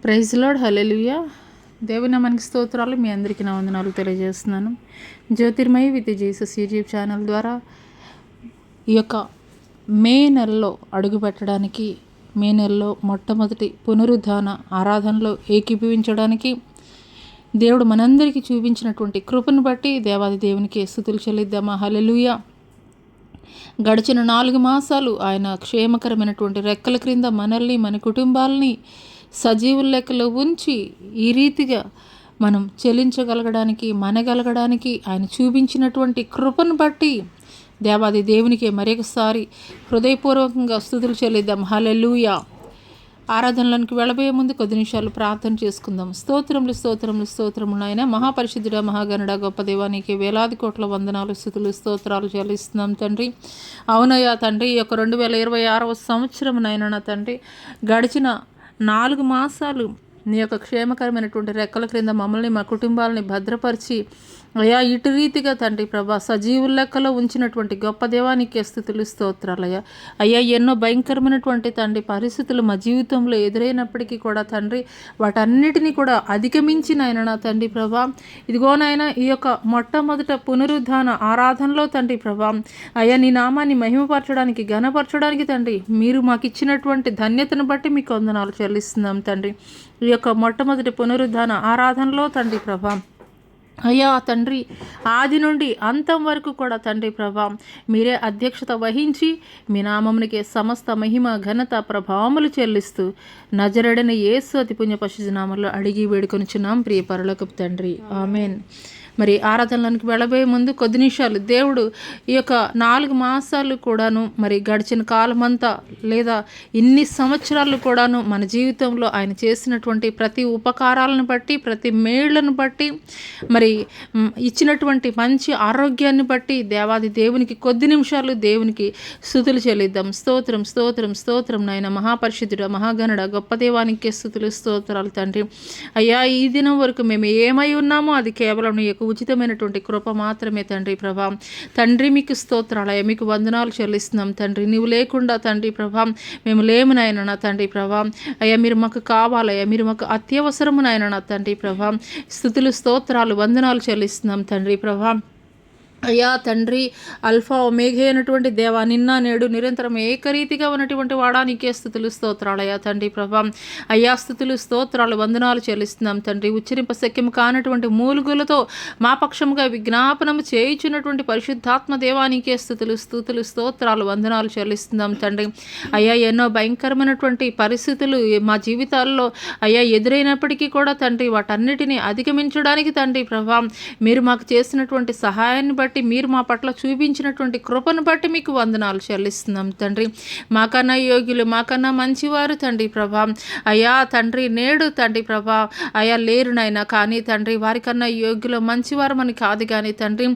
Praise lord, హల్లెలూయా. దేవుని నామానికి స్తోత్రాలు. మీ అందరికీ నా వందనాలు తెలియజేస్తున్నాను. Jyothirmayi with Jesus YouTube channel ద్వారా ఈ యొక్క మే నెలలో అడుగుపెట్టడానికి, మే నెలలో మొట్టమొదటి పునరుద్ధాన ఆరాధనలో ఏకీభవించడానికి దేవుడు మనందరికీ చూపించినటువంటి కృపను బట్టి దేవాది దేవునికి స్తుతులు చెల్లిద్దామా. హల్లెలూయా. గడిచిన 4 మాసాలు ఆయన క్షేమకరమైనటువంటి రెక్కల క్రింద మనల్ని, మన కుటుంబాలని సజీవుల లెక్కలో ఉంచి ఈ రీతిగా మనం చెల్లించగలగడానికి, మనగలగడానికి ఆయన చూపించినటువంటి కృపను బట్టి దేవాది దేవునికి మరొకసారి హృదయపూర్వకంగా స్తుతులు చెల్లిద్దాం. హల్లెలూయా. ఆరాధనలోనికి వెళ్ళబోయే ముందు కొద్ది నిమిషాలు ప్రార్థన చేసుకుందాం. స్తోత్రములు స్తోత్రములు స్తోత్రములు నాయన, మహాపరిశుద్ధుడ, మహాగణుడ, గొప్ప దేవానికి వేలాది కోట్ల వందనాలు, స్తుతులు, స్తోత్రాలు చెల్లిస్తున్నాం తండ్రి. అవునయ్యా తండ్రి, ఈ యొక్క 2026వ సంవత్సరం నాయన నా తండ్రి, గడిచిన 4 మాసాలు నీ యొక్క క్షేమకరమైనటువంటి రెక్కల క్రింద మమ్మల్ని, మా కుటుంబాలని భద్రపరిచి అయ్యా ఇటు రీతిగా తండ్రి ప్రభా సజీవుల లెక్కలో ఉంచినటువంటి గొప్ప దేవానికి స్తుతులు, స్తోత్రాలయ్యా. అయ్యా ఎన్నో భయంకరమైనటువంటి తండ్రి పరిస్థితులు మా జీవితంలో ఎదురైనప్పటికీ కూడా తండ్రి వాటన్నిటినీ కూడా అధిగమించిన ఆయన నా తండ్రి ప్రభా ఇదిగోనైనా ఈ యొక్క మొట్టమొదట పునరుద్ధాన ఆరాధనలో తండ్రి ప్రభా అయ్యా నీ నామాన్ని మహిమపరచడానికి, ఘనపరచడానికి తండ్రి మీరు మాకు ఇచ్చినటువంటి ధన్యతను బట్టి మీకు వందనాలు చెల్లిస్తున్నాం తండ్రి. ఈ యొక్క మొట్టమొదటి పునరుద్ధాన ఆరాధనలో తండ్రి ప్రభా అయ్యా తండ్రి ఆది నుండి అంతం వరకు కూడా తండ్రి ప్రభా మీరే అధ్యక్షత వహించి మీ నామమునికే సమస్త మహిమ, ఘనత, ప్రభావములు చెల్లిస్తూ నజరేయుడైన యేసు అతి పుణ్య పరిశుద్ధ నామములో అడిగి వేడుకొనుచున్నాం ప్రియ పరలోకపు తండ్రి, ఆమేన్. మరి ఆరాధనలోనికి వెళ్ళబోయే ముందు కొద్ది నిమిషాలు దేవుడు ఈ యొక్క 4 మాసాలు కూడాను మరి గడిచిన కాలమంతా లేదా ఇన్ని సంవత్సరాలు కూడాను మన జీవితంలో ఆయన చేసినటువంటి ప్రతి ఉపకారాలను బట్టి, ప్రతి మేళ్లను బట్టి, మరి ఇచ్చినటువంటి మంచి ఆరోగ్యాన్ని బట్టి దేవాది దేవునికి కొద్ది నిమిషాలు దేవునికి స్తుతులు చెల్లిద్దాం. స్తోత్రం స్తోత్రం స్తోత్రం నాయన, మహాపరిశుద్ధుడ, మహాగణుడ, గొప్ప దేవానికి స్తుతులు, స్తోత్రాలు తండ్రి. అయ్యా ఈ దినం వరకు మేము ఏమై ఉన్నామో అది కేవలం నీ యొక్క ఉచితమైనటువంటి కృప మాత్రమే తండ్రి ప్రభా. తండ్రి మీకు స్తోత్రాలయ్యా, మీకు వందనాలు చెల్లిస్తున్నాం తండ్రి. నీవు లేకుండా తండ్రి ప్రభా మేము లేము నాయన నా తండ్రి ప్రభా. అయ్యా మీరు మాకు కావాలయ్యా, మీరు మాకు అత్యవసరము నాయన నా తండ్రి ప్రభా. స్తుతులు, స్తోత్రాలు, వందనాలు చెల్లిస్తున్నాం తండ్రి ప్రభా. అయ్యా తండ్రి అల్ఫా ఒమేఘ అయినటువంటి దేవా, నిన్న నేడు నిరంతరం ఏకరీతిగా ఉన్నటువంటి వాడా నీకే స్తుతులు, స్తోత్రాలు అయ్యా తండ్రి ప్రభా. అయ్యా స్తుతులు, స్తోత్రాలు, వందనాలు చెల్లిస్తున్నాం తండ్రి. ఉచ్చరింప శక్యము కానటువంటి మూలుగులతో మా పక్షముగా విజ్ఞాపనము చేయుచున్నటువంటి పరిశుద్ధాత్మ దేవా నీకే స్తుతులు, స్తుతులు, స్తోత్రాలు, వందనాలు చెల్లిస్తున్నాం తండ్రి. అయ్యా ఎన్నో భయంకరమైనటువంటి పరిస్థితులు మా జీవితాల్లో అయ్యా ఎదురైనప్పటికీ కూడా తండ్రి వాటన్నిటినీ అధిగమించడానికి తండ్రి ప్రభా మీరు మాకు చేసినటువంటి సహాయాన్ని బట్టి, మీరు మా పట్ల చూపించినటువంటి కృపను బట్టి మీకు వందనాలు చెల్లిస్తున్నాం తండ్రి. మాకన్నా యోగ్యులు, మాకన్నా మంచివారు తండ్రి ప్రభా. అయ్యా తండ్రి నేడు తండ్రి ప్రభా అయ్యా లేరు నాయన, కానీ తండ్రి వారికన్నా యోగ్యులు, మంచివారు అని కాదు కానీ తండ్రి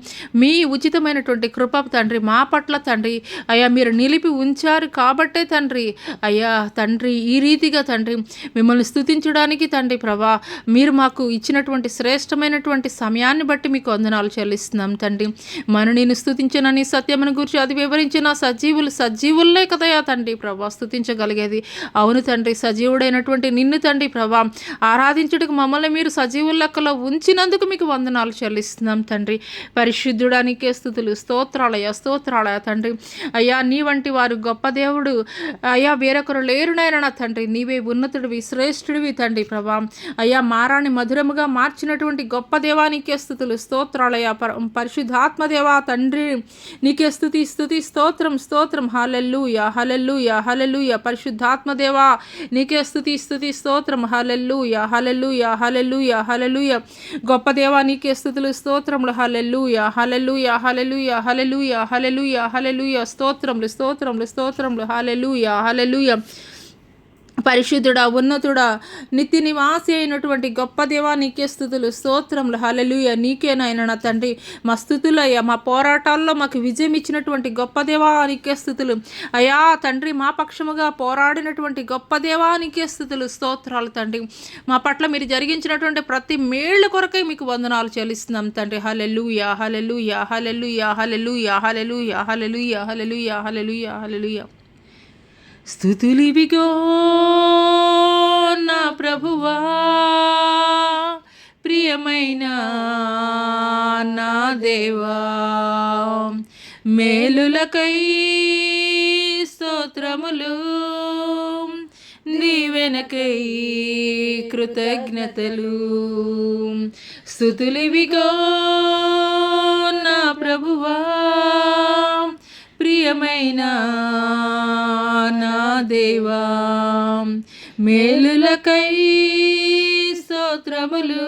మీ ఉచితమైనటువంటి కృప తండ్రి మా పట్ల తండ్రి అయ్యా మీరు నిలిపి ఉంచారు కాబట్టే తండ్రి అయ్యా తండ్రి ఈ రీతిగా తండ్రి మిమ్మల్ని స్తుతించడానికి తండ్రి ప్రభా మీరు మాకు ఇచ్చినటువంటి శ్రేష్టమైనటువంటి సమయాన్ని బట్టి మీకు వందనాలు చెల్లిస్తున్నాం తండ్రి. మనం నేను స్తుతించనని సత్యమును గురించి అది వివరించిన సజీవులే కదయా తండ్రి ప్రభా స్తుతించగలిగేది. అవును తండ్రి, సజీవుడైనటువంటి నిన్ను తండ్రి ప్రభా ఆరాధించుటకు మమ్మల్ని మీరు సజీవుల లెక్కలో ఉంచినందుకు మీకు వందనాలు చెల్లిస్తున్నాం తండ్రి. పరిశుద్ధుడానికే స్తుతులు, స్తోత్రాలయ స్తోత్రాలయ తండ్రి. అయ్యా నీ వంటి వారు గొప్ప దేవుడు అయ్యా వేరొకరు లేరునైనా నా తండ్రి. నీవే ఉన్నతుడివి, శ్రేష్ఠుడివి తండ్రి ప్రభా. అయ్యా మారాన్ని మధురముగా మార్చినటువంటి గొప్ప దేవానికే స్తుతులు, స్తోత్రాలయ పరిశుద్ధాత్మదేవా తండ్రి నీకే స్తుతి స్తుతి స్తోత్రం స్తోత్రం. హల్లెలూయా హల్లెలూయా హల్లెలూయా. పరిశుద్ధాత్మదేవా నీకే స్తుతి స్తుతి స్తోత్రం. హల్లెలూయా హల్లెలూయా హల్లెలూయా హల్లెలూయా. గొప్ప దేవా నీకే స్తుతులు, స్తోత్రములు. హల్లెలూయా హల్లెలూయా హల్లెలూయా హల్లెలూయా హల్లెలూయా హల్లెలూయా. స్తోత్రములు స్తోత్రములు స్తోత్రములు. హల్లెలూయా హల్లెలూయా. పరిశుద్ధుడా, ఉన్నతుడా, నిత్య నివాసి అయినటువంటి గొప్ప దేవా నీకే స్తుతులు, స్తోత్రములు. హల్లెలూయా. నీకేనాయన నా తండ్రి మా స్తుతులయ్యా. మా పోరాటాల్లో మాకు విజయం ఇచ్చినటువంటి గొప్ప దేవా నీకే స్తుతులు. అయ్యా తండ్రి మా పక్షముగా పోరాడినటువంటి గొప్ప దేవా నీకే స్తుతులు, స్తోత్రాలు తండ్రి. మా పట్ల మీరు జరిగించినటువంటి ప్రతి మేళ్ళు కొరకై మీకు వందనాలు చెల్లిస్తున్నాం తండ్రి. హల్లెలూయా హల్లెలూయా హల్లెలూయా హల్లెలూయా హల్లెలూయా హల్లెలూయా హల్లెలూయా హల్లెలూయా హల్లెలూయా. స్తుతులివిగో నా ప్రభువా, ప్రియమైన నా దేవా, మేలులకై స్తోత్రములు, దీవెనకై కృతజ్ఞతలు, స్తుతులివిగో నా ప్రభువా, ప్రియమైన నా దేవా, మేలులకై స్తోత్రములు,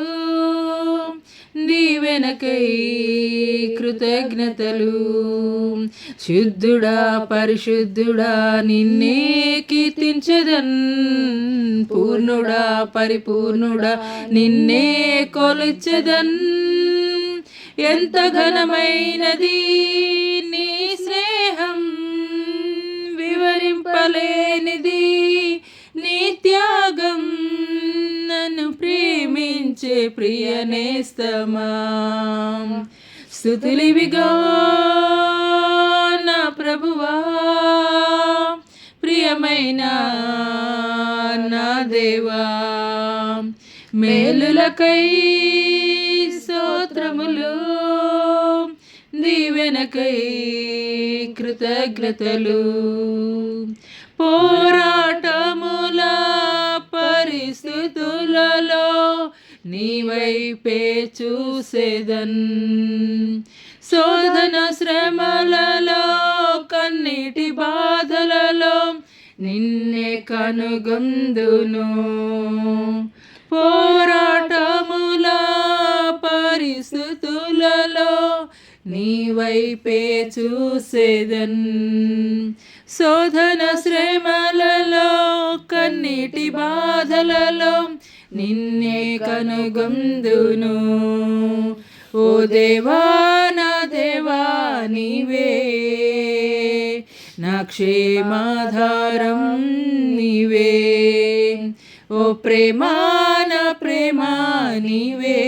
దీవెనకై కృతజ్ఞతలు. శుద్ధుడా పరిశుద్ధుడా నిన్నే కీర్తించెదన్, పూర్ణుడా పరిపూర్ణుడా నిన్నే కొలిచెదన్. ఎంత ఘనమైనది నీ స్నేహం, వివరింపలేనిది నీ త్యాగం, నన్ను ప్రేమించే ప్రియ నేస్తమా. స్తుతులివిగో నా ప్రభువా, ప్రియమైన నా దేవా, మేలులకై స్తోత్రములు, దీవెనకై కృతజ్ఞతలు. పోరాటముల పరిస్థితులలో నీ వైపే చూసేదన్, శోధన శ్రమలలో కన్నీటి బాధలలో నిన్నే కనుగొందును. పోరాటముల పరిస్థితులలో నీ వైపే చూసేదన్, శోధన శ్రమలలో కన్నీటి బాధలలో నిన్నే కనుగొందును. ఓ దేవా నా దేవా నీవే, నా క్షేమాధారం నీవే. ఓ ప్రేమా నా ప్రేమా నీవే,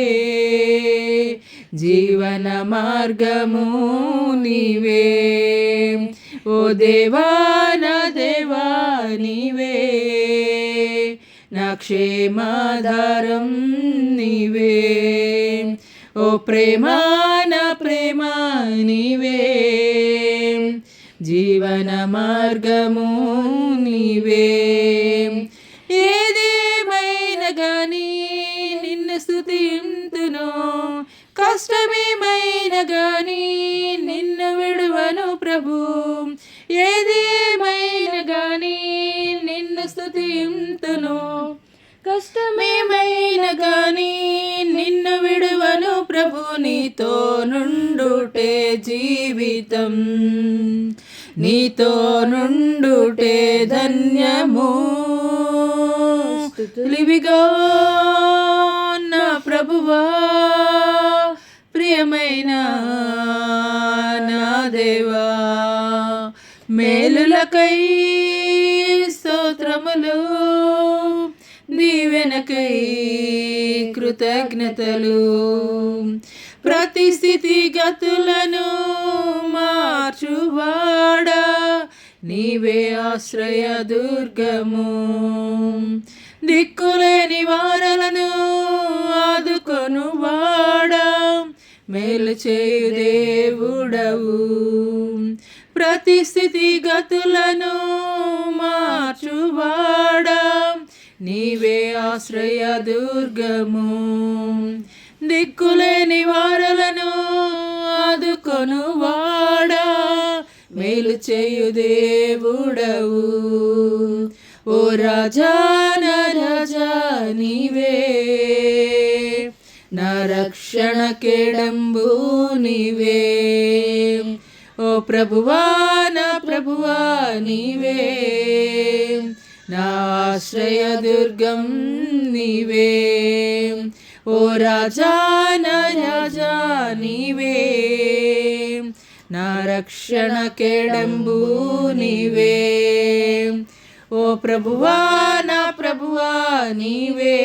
జీవన మార్గము నీవే. ఓ దేవా నా దేవా నీవే, నా క్షేమాధారం నీవే. ఓ ప్రేమా నా ప్రేమా నీవే, జీవన మార్గము నీవే. ఏదేమైనా గాని నిన్ను స్తుతింతును, కష్టమేమైనా గాని నిన్ను విడువను ప్రభు. ఏదేమైనా గాని నిన్ను స్తుతింతును, కష్టమేమైనా గాని నిన్ను విడువను ప్రభు. నీతో నుండుటే జీవితం, నీతో నుండుటే ధన్యము. స్తుతులివిగో నా ప్రభువా, ప్రియమైన నా దేవా, మేలులకై స్తోత్రములు, దీవెనకై కృతజ్ఞతలు. ప్రతి స్థితిగతులను మార్చువాడా, నీవే ఆశ్రయ దుర్గము. దిక్కులేని వారలను ఆదుకొను వాడా, మేలు చేయు దేవుడవు. ప్రతి స్థితిగతులను మార్చువాడా, నీవే ఆశ్రయ దుర్గము. దిక్కులేని వారలను ఆదుకొను వాడా, మేలు చేయు దేవుడవు. ఓ రాజా నా రాజా నీవే, నా రక్షణ కేడంబు నీవే. ఓ ప్రభువా నా ప్రభువా నీవే, నా ఆశ్రయ దుర్గం నీవే. ఓ రాజా నా రాజా నీవే, నా రక్షణ కేడంబు నీవే. ఓ ప్రభువా నా ప్రభువా నీవే,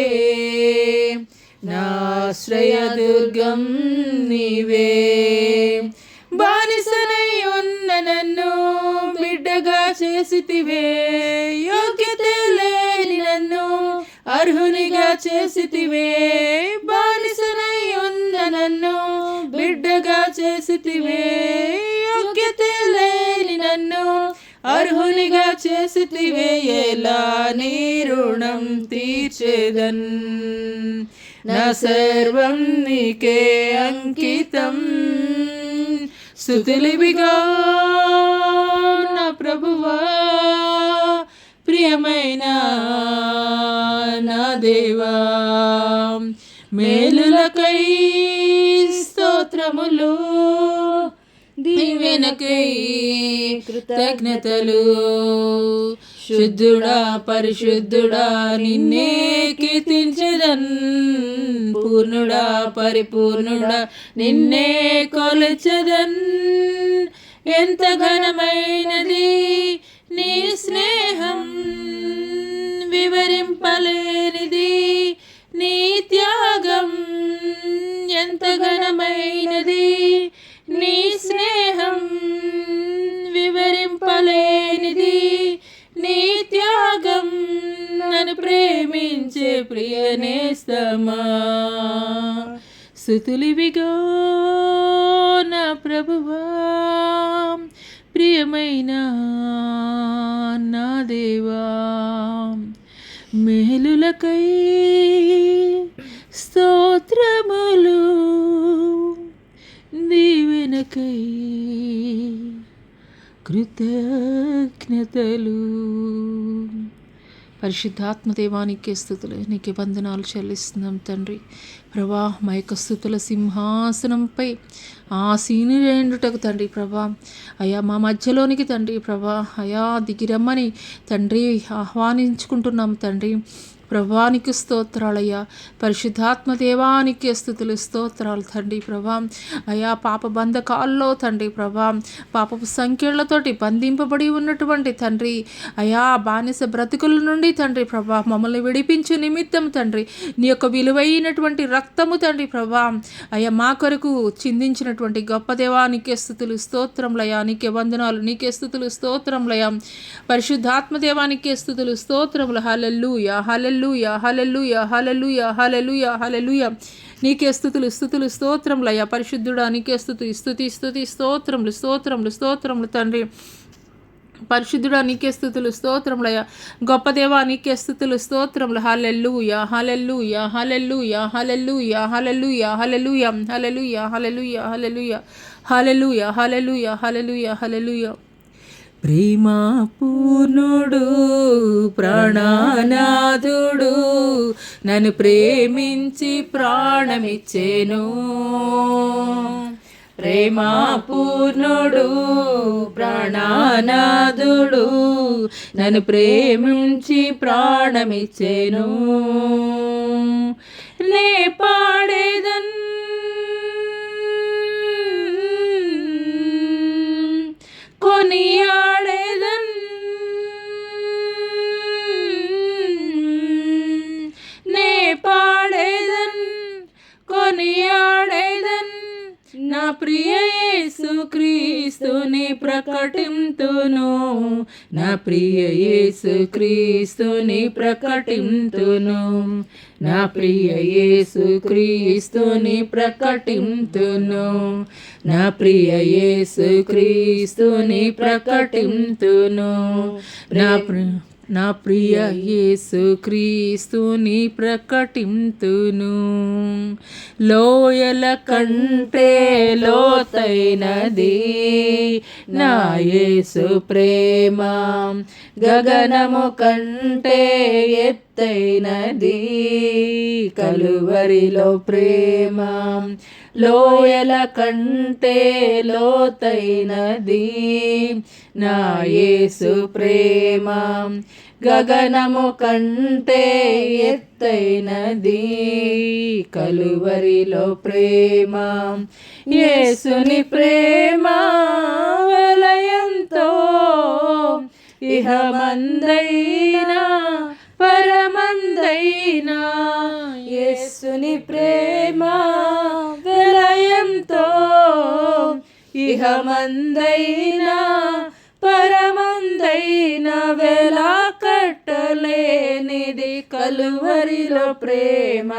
నా ఆశ్రయ దుర్గం నీవే. బానిసనై ఉన్న నన్ను బిడ్డగా చేసితివే, యోగ్యత లేని నన్ను అర్హునిగా చేసితివే. బానిసనై వానిగా చేసితివే, ఎలా నీ రుణం తీర్చేదన్. నా సర్వం నీకే అంకితం. స్తుతులివిగా నా ప్రభువా, ప్రియమైన నా దేవా. మేలులకై స్తోత్రములు, దీవెనకై కృతజ్ఞతలు. శుద్ధుడా పరిశుద్ధుడా నిన్నే కీర్తించెదన్. పూర్ణుడా పరిపూర్ణుడా నిన్నే కొలచెదన్. ఎంత ఘనమైనది నీ స్నేహం, వివరింపలేనిది నీ త్యాగం. ఎంత ఘనమైనది నీ స్నేహం, వివరింపలేనిది నీ త్యాగం. నన్ను ప్రేమించే ప్రియ నేస్తమా, స్తుతులివిగా నా ప్రభువా, ప్రియమైన నా దేవా. మేలులకై స్తోత్రములు, దీవెనకై కృతజ్ఞతలు. పరిశుద్ధాత్మ దేవానికే స్తుతులు, నీకే వందనాలు చెల్లిస్తున్నాం తండ్రి. ప్రభా, మా యొక్క స్తుతుల సింహాసనంపై ఆసీనుడైండుటకు తండ్రి ప్రభా, అయా మా మధ్యలోనికి తండ్రి ప్రభా, అయా దిగిరమ్మని తండ్రి ఆహ్వానించుకుంటున్నాం తండ్రి. ప్రభానికి స్తోత్రాలయ్యా. పరిశుద్ధాత్మ దేవానికి స్తుతులు స్తోత్రాలు తండ్రి ప్రభా. అయా పాప బంధకాల్లో తండ్రి ప్రభా, పాపపు సంఖ్యలతోటి బంధింపబడి ఉన్నటువంటి తండ్రి అయా బానిస బ్రతుకుల నుండి తండ్రి ప్రభా మమ్మల్ని విడిపించు నిమిత్తం తండ్రి నీ యొక్క విలువైనటువంటి రక్తము తండ్రి ప్రభా అయా మా కొరకు చిందించినటువంటి గొప్ప దేవానికే స్తుతులు స్తోత్రములయ్యా. నీకే వందనాలు, నీకే స్తుతులు స్తోత్రములయ్యా. పరిశుద్ధాత్మ దేవానికే స్తుతులు స్తోత్రములు. హల్లెలూయా హల్లెలూయా హల్లెలూయా హల్లెలూయా హల్లెలూయా హల్లెలూయా. నీకే స్తుతులు స్తుతులు స్తోత్రములయ్యా. పరిశుద్ధుడా నీకే స్తుతి స్తుతి స్తుతి స్తోత్రములు స్తోత్రములు స్తోత్రములు తండ్రి. పరిశుద్ధుడా నీకే స్తుతులు స్తోత్రములయ్యా. గొప్ప దేవా నీకే స్తుతులు స్తోత్రములు. హల్లెలూయా హల్లెలూయా హల్లెలూయా హల్లెలూయా హల్లెలూయా హల్లెలూయా హల్లెలూయా హల్లెలూయా హల్లెలూయా హల్లెలూయా హల్లెలూయా హల్లెలూయా హల్లెలూయా. ప్రేమ పూర్ణుడు ప్రాణనాథుడు నన్ను ప్రేమించి ప్రాణమిచ్చేను. ప్రేమ పూర్ణుడు ప్రాణనాథుడు నన్ను ప్రేమించి ప్రాణమిచ్చేను. నే పాడేదన్ కొనియాడేదన్ నే పాడేదన్ కొనియాడేదన్ నా ప్రియ యేసు క్రీస్తుని ప్రకటింతును. నా ప్రియ యేసు క్రీస్తుని ప్రకటింతును. నా ప్రియ యేసు క్రీస్తుని ప్రకటింతును. నా ప్రియ యేసు క్రీస్తుని ప్రకటింతును. నా ప్రియ యేసు క్రీస్తుని ప్రకటింతును. లోయల కంటే లోతైనది నా యేసు ప్రేమ, గగనము కంటే ఎత్తైనది కలువరిలో ప్రేమ. లోయల కంటే లోతైనది నా యేసు ప్రేమ, గగనము కంటే ఎత్తైనది కలువరిలో ప్రేమ. యేసుని ప్రేమ వెలయంతో ఇహమందైనా పరమందైనా. యేసుని ప్రేమ వెలయంతో ఇహమందైనా పరమందైనా వెలా కట్టలేనిది కలువరిలో ప్రేమ.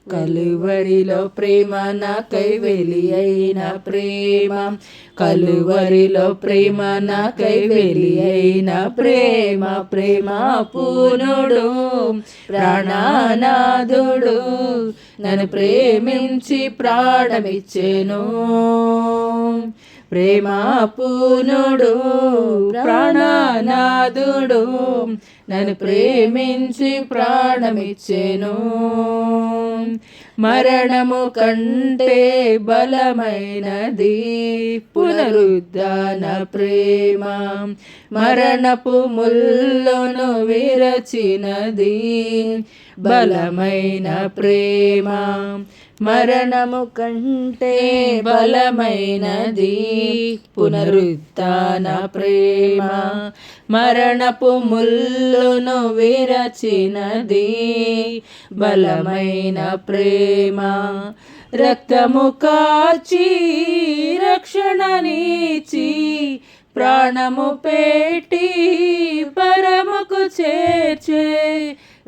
కలువరిలో ప్రేమ నాకై వెలి అయిన ప్రేమ, కలువరిలో ప్రేమ నాకై వెలి అయిన ప్రేమ, ప్రేమ పూర్ణుడు ప్రాణనాథుడు నన్ను ప్రేమించి ప్రాణమిచ్చెను. ప్రేమ పూర్ణుడు ప్రాణనాథుడు నన్ను ప్రేమించి ప్రాణమిచ్చెను. మరణము కంటే బలమైనది పునరుద్ధాన ప్రేమ, మరణపు ముళ్ళను విరచినది బలమైన ప్రేమ, మరణము కంటే బలమైనది పునరుత్థాన ప్రేమ, మరణపు ముళ్ళును విరచినది బలమైన ప్రేమ. రక్తము కాచి రక్షణనిచ్చి ప్రాణము పెట్టి పరముకు చేర్చే,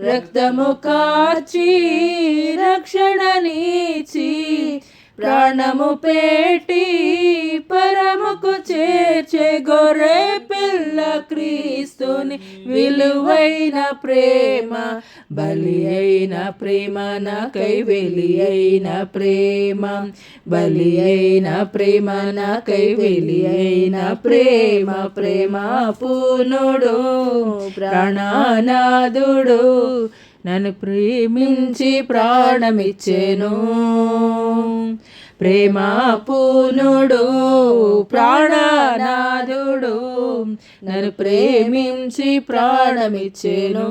రక్తము కాచి రక్షణనిచ్చి ప్రాణము పెట్టి పరముకు చేర్చే గొర్రె పిల్ల క్రీస్తుని విలువైన ప్రేమ, బలి అయిన ప్రేమ నాకై వెలి అయిన ప్రేమ, బలి అయిన ప్రేమ నాకై వెలి అయిన ప్రేమ, ప్రేమ పూర్ణుడు ప్రాణనాథుడు నన్ను ప్రేమించి ప్రాణమిచ్చెను. ప్రేమ పూర్ణుడు ప్రాణనాథుడు నన్ను ప్రేమించి ప్రాణమిచ్చెను.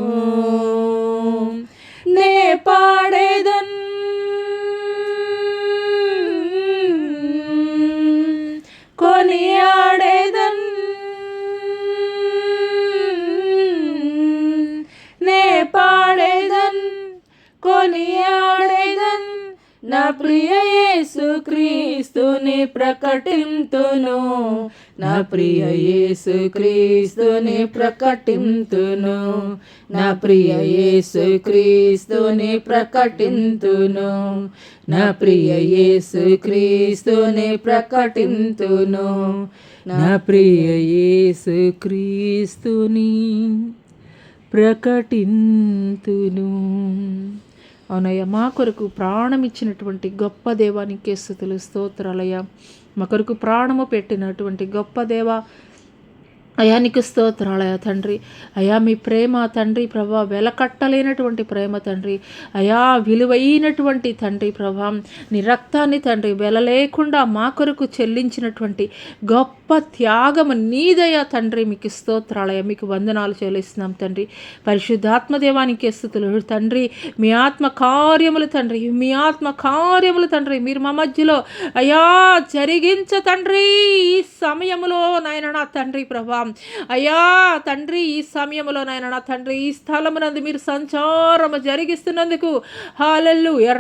నే పాడేదన్ కొనియాడేదన్, నే పాడేదన్ కొనియాడేదన్ నా ప్రియ యేసు క్రీస్తుని ప్రకటింతును, నా ప్రియ యేసు క్రీస్తుని ప్రకటింతును, నా ప్రియ యేసు క్రీస్తుని ప్రకటింతును, నా ప్రియ యేసు క్రీస్తుని ప్రకటింతును, నా ప్రియ యేసు క్రీస్తుని ప్రకటింతును. అవునయ్యా, మా కొరకు ప్రాణం ఇచ్చినటువంటి గొప్ప దేవానికి స్తుతులు స్తోత్రాలయ్యా. మా కొరకు ప్రాణము పెట్టినటువంటి గొప్ప దేవా అయా నీకు స్తోత్రాలయ తండ్రి. అయా మీ ప్రేమ తండ్రి ప్రభా వెలకట్టలేనటువంటి ప్రేమ తండ్రి. అయా విలువైనటువంటి తండ్రి ప్రభా నీ రక్తాన్ని తండ్రి వెల లేకుండా మా కొరకు చెల్లించినటువంటి గొప్ప త్యాగము నీదయ తండ్రి. మీకు స్తోత్రాలయ, మీకు వందనాలు చెల్లిస్తున్నాం తండ్రి. పరిశుద్ధాత్మదేవానికి స్తుతులు తండ్రి. మీ ఆత్మ కార్యములు తండ్రి, మీ ఆత్మ కార్యములు తండ్రి మీరు మా మధ్యలో అయా జరిగించ తండ్రి. ఈ సమయములో నాయన నా తండ్రి ప్రభా అయ్యా తండ్రి ఈ సమయంలో నాయన నా తండ్రి ఈ స్థలమునందు మీరు సంచారము జరిగిస్తున్నందుకు హల్లెలూయా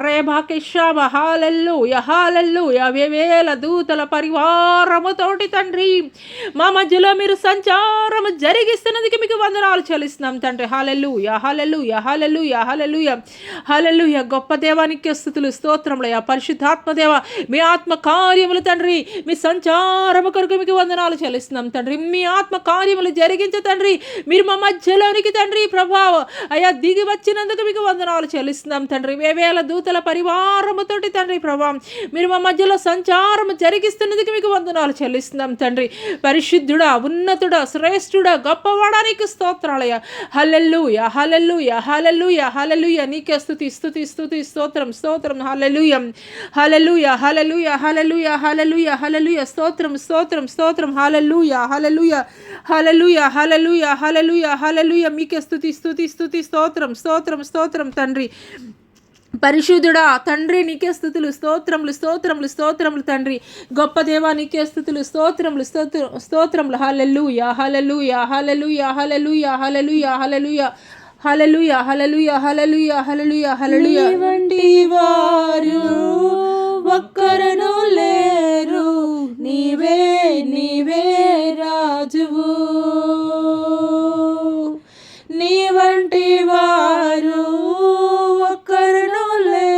రేబా కెషాబ హల్లెలూయా హల్లెలూయా. వేవేల దూతల పరివారముతోటి తండ్రి మా మధ్యలో మీరు సంచారము జరిగిస్తున్నందుకు మీకు వందనాలు చెల్లిస్తున్నాం తండ్రి. హల్లెలూయా హల్లెలూయా హల్లెలూయా హల్లెలూయా హల్లెలూయా. గొప్ప దేవానికి స్తుతులు స్తోత్రములయ్యా. పరిశుద్ధాత్మ దేవ మీ ఆత్మ కార్యములు తండ్రి మీ సంచారము కొరకు మీకు వందనాలు చెల్లిస్తున్నాం తండ్రి. మీ ఆత్మ కార్యములు జరిగించ తండ్రి మీరు మా మధ్యలోనికి తండ్రి ప్రభావం అయ్యా దిగి వచ్చినందుకు మీకు వందనాలు చెల్లిస్తున్నాం తండ్రి. వేవేల దూతల పరివారముతోటి తండ్రి ప్రభావం మీరు మా మధ్యలో సంచారము జరిగిస్తున్నందుకు మీకు వందనాలు చెల్లిస్తున్నాం తండ్రి. పరిశుద్ధుడా ఉన్నతుడా శ్రేష్ఠుడా గొప్పవాడానికి స్తోత్రాలయ. హల్లెలూయా హల్లెలూయా హల్లెలూయా హల్లెలూయా. నీకే స్తుతి స్తుతి స్తుతి స్తోత్రం స్తోత్రం. హల్లెలూయా హల్లెలూయా హల్లెలూయా హల్లెలూయా హల్లెలూయా హల్లెలూయా. స్తోత్రం స్తోత్రం స్తోత్రం. హల్లెలూయా హల్లెలూయా హల్లెలూయా హల్లెలూయా హల్లెలూయా హల్లెలూయా. మీకే స్తుతి స్తుతి స్తుతి స్తోత్రం స్తోత్రం స్తోత్రం తండ్రి. పరిశుద్ధుడా తండ్రి నీకే స్తుతులు స్తోత్రములు స్తోత్రములు స్తోత్రములు తండ్రి. గొప్ప దేవా నీకే స్తుతులు స్తోత్రములు స్తోత్రములు. హల్లెలూయా హల్లెలూయా హల్లెలూయా హల్లెలూయా హల్లెలూయా హల్లెలూయా హల్లెలూయా హల్లెలూయా హల్లెలూయా హల్లెలూయా హల్లెలూయా. వంటి వారు ఒక్కరును లేరు, నీవే నీవే రాజువు. నీ వంటి వారు ఒక్కరును లేరు,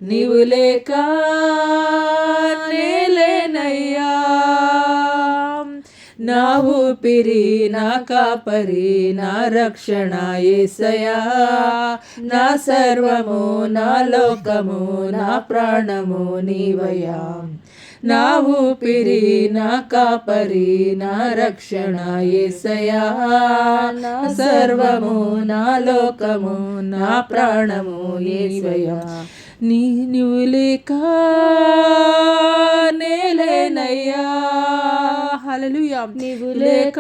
నీవు లేక నేలేనయ్యా. నా ఊపిరి, నా కాపరి, నా రక్షణ యేసయ్యా. నా సర్వము, నా లోకము, నా ప్రాణము నీవయ్యా. నా ఊపిరి, నా కాపరి, నా రక్షణ యేసయ్యా. నా సర్వము, నా లోకము, నా ప్రాణము యేసయ్యా. నీవు లేక నేలేనయ్యా. హల్లెలూయా. నీవు లేక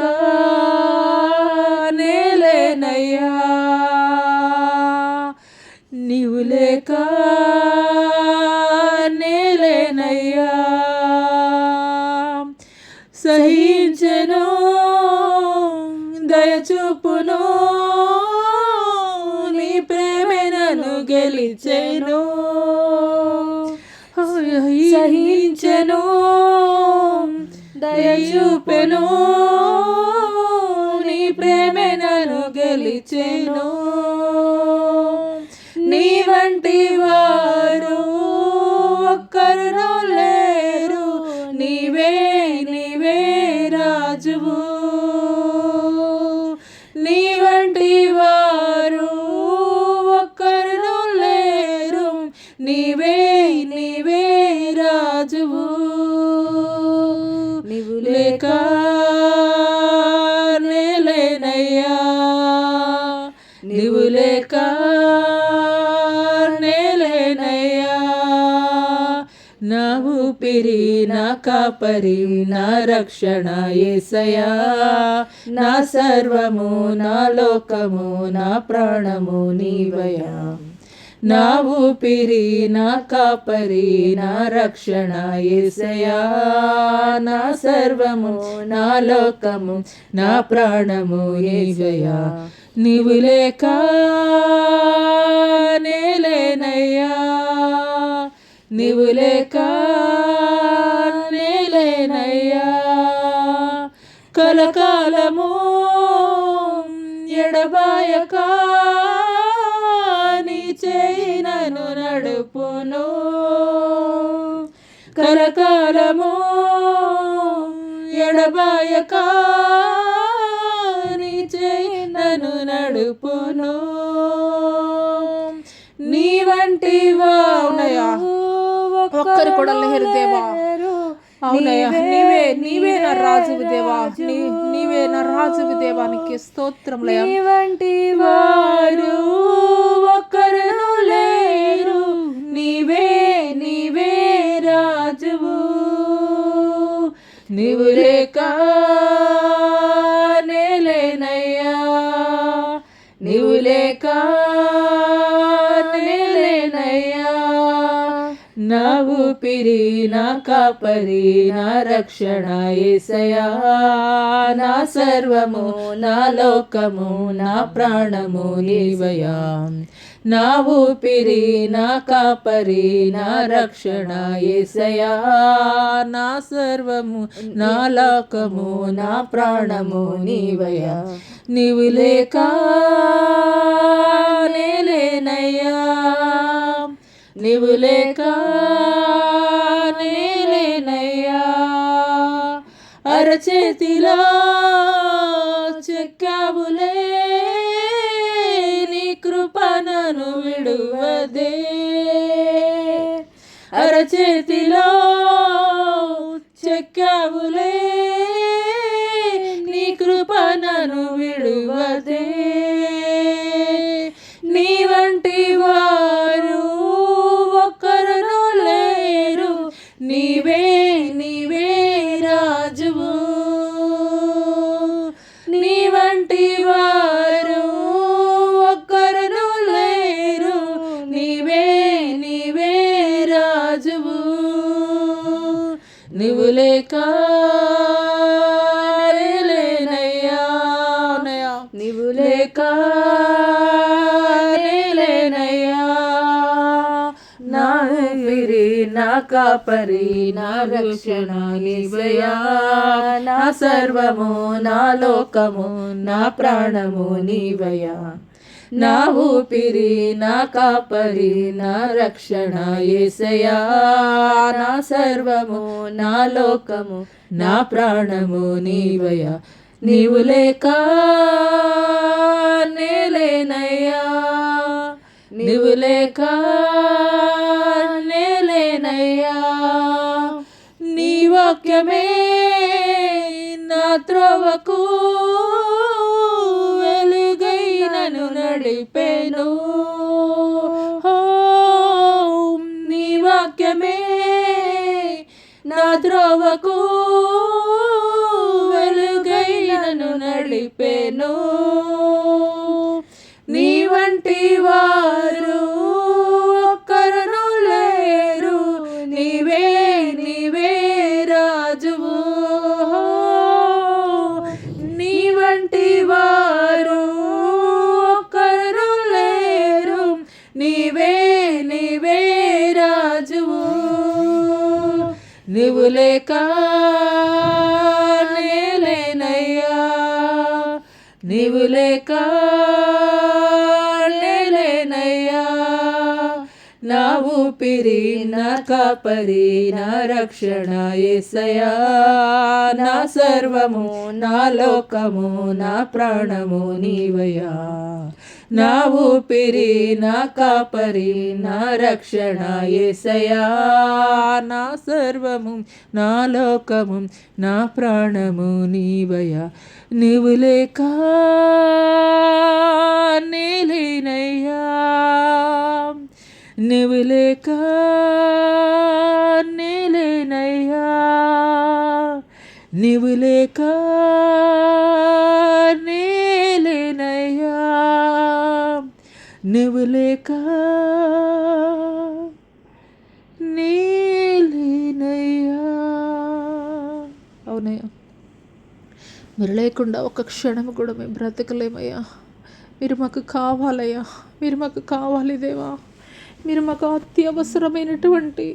నేలేనయ్యా. నీవు లేక నేలేనయ్యా. సహించెను, దయచూపును, నీ ప్రేమే నన్ను గెలిచెను. సహించెను, దయచూపెను, నీ ప్రేమే నన్ను గెలిచెను. నీ వంటి వారు ఒక్కరును లేరు, నీవే నీవే రాజువు. నీ వంటి వారు ఒక్కరును లేరు, నీవే నీవే రాజువు. నీవు లేక నేలేనయ్యా. నీవు లేక నేలేనయ్యా. నా ఊపిరి, నా కాపరి, నా రక్షణ యేసయ్యా. నా సర్వము, నా లోకము, నా ప్రాణము నీవయ్యా. నా ఊపిరి, నా కాపరి, నా రక్షణ యేసయ్యా. నా సర్వము, నా లోకము, నా ప్రాణము నీవయ్యా. నీవు లేక నేలేనయ్యా. నీవు లేక నేలేనయ్యా. కలకాలము ఎడబాయక నీ చేయి నన్ను నడుపును. కలకాలము ఎడబాయక నీ చేయి నన్ను నడుపును. నీ వంటి అవునయ్యా, ఒక్కరు కూడా లేరు దేవా. అవునయ్యా, నీవే నీవే నా రాజువి దేవా. నీవే నా రాజువి దేవా. నీకు స్తోత్రములయ్యా. నీ వంటి వారు ఒక్కరును లేరు, నీవే నీవే రాజువు. నీవు లేక నేలేనయ్యా. నీవు లేక నేలేనయ్యా. నా ఊపిరి, నా కాపరి, నా రక్షణ యేసయ్యా. నా సర్వము, నా లోకము, నా ప్రాణము నీవయ్యా. నా ఊపిరి, నా కాపరి, నా రక్షణ యేసయ్యా. నా సర్వము, నా లోకము, నా ప్రాణము నీవయ్యా. నీవు లేక నేలేనయ్యా. నీవు లేక నేలేనయ్యా. అరచేతిలో చెక్కావులే, నీ కృప నన్ను విడువదే. అరచేతిలో చెక్కావులే, నీ కృప నన్ను విడువదే. నీ వంటి వారు ఒక్కరును లేరు, నీవే నీవే రాజువు. నీ వంటి వారు ఒక్కరును లేరు, నీవే నీవే రాజువు. నీవు లేక నేలేనయ్యా. నీవు లేక నేలేనయ్యా. నా ఊపిరి, నా కాపరి, నా రక్షణ నీవయ్యా. నా సర్వము, నా లోకము, నా ప్రాణము నీవయ్యా. నా ఊపిరి, నా కాపరి, నా రక్షణ యేసయ్యా. నా సర్వము, నా లోకము, నా ప్రాణము నీవయ్యా. నీవు లేక నేలేనయ్యా, నీవు లేక నేలేనయ్యా. నీ వాక్యమే నా త్రోవకు వెలుగై నన్ను నడిపెను. నీ వాక్యమే నా త్రోవకు వెలుగై నన్ను నడిపెను. నీ వంటి వారు ఒక్కరును లేరు, నీవే నీవే రాజువు. నీ వంటి వారు ఒక్కరు లేరు, నీవే నీవే రాజువు. నీవు లేక నేలేనయ్యా, నీవు లేక నేలేనయ్యా. నా ఊపిరి, నా కాపరి, నా రక్షణ యేసయ్యా. నా సర్వము, నా లోకము, నా ప్రాణము నీవయ్యా. నా ఊపిరి, నా కాపరి, నా రక్షణ యేసయ్యా. నా సర్వము, నా లోకము, నా ప్రాణము నీవయ్యా. నీవు లేక నేలేనయ్యా, నీవు లేక నేలేనయ్యా, నీవు లేక నేలేనయ్యా, నీవు లేక నేలేనయ్యా. అవునయ్యా, మీరు లేకుండా ఒక్క క్షణం కూడా మేము బ్రతకలేమయ్యా. మీరు మాకు కావాలయ్యా, మీరు మాకు కావాలి దేవా. మీరు మాకు అత్యవసరమైనటువంటి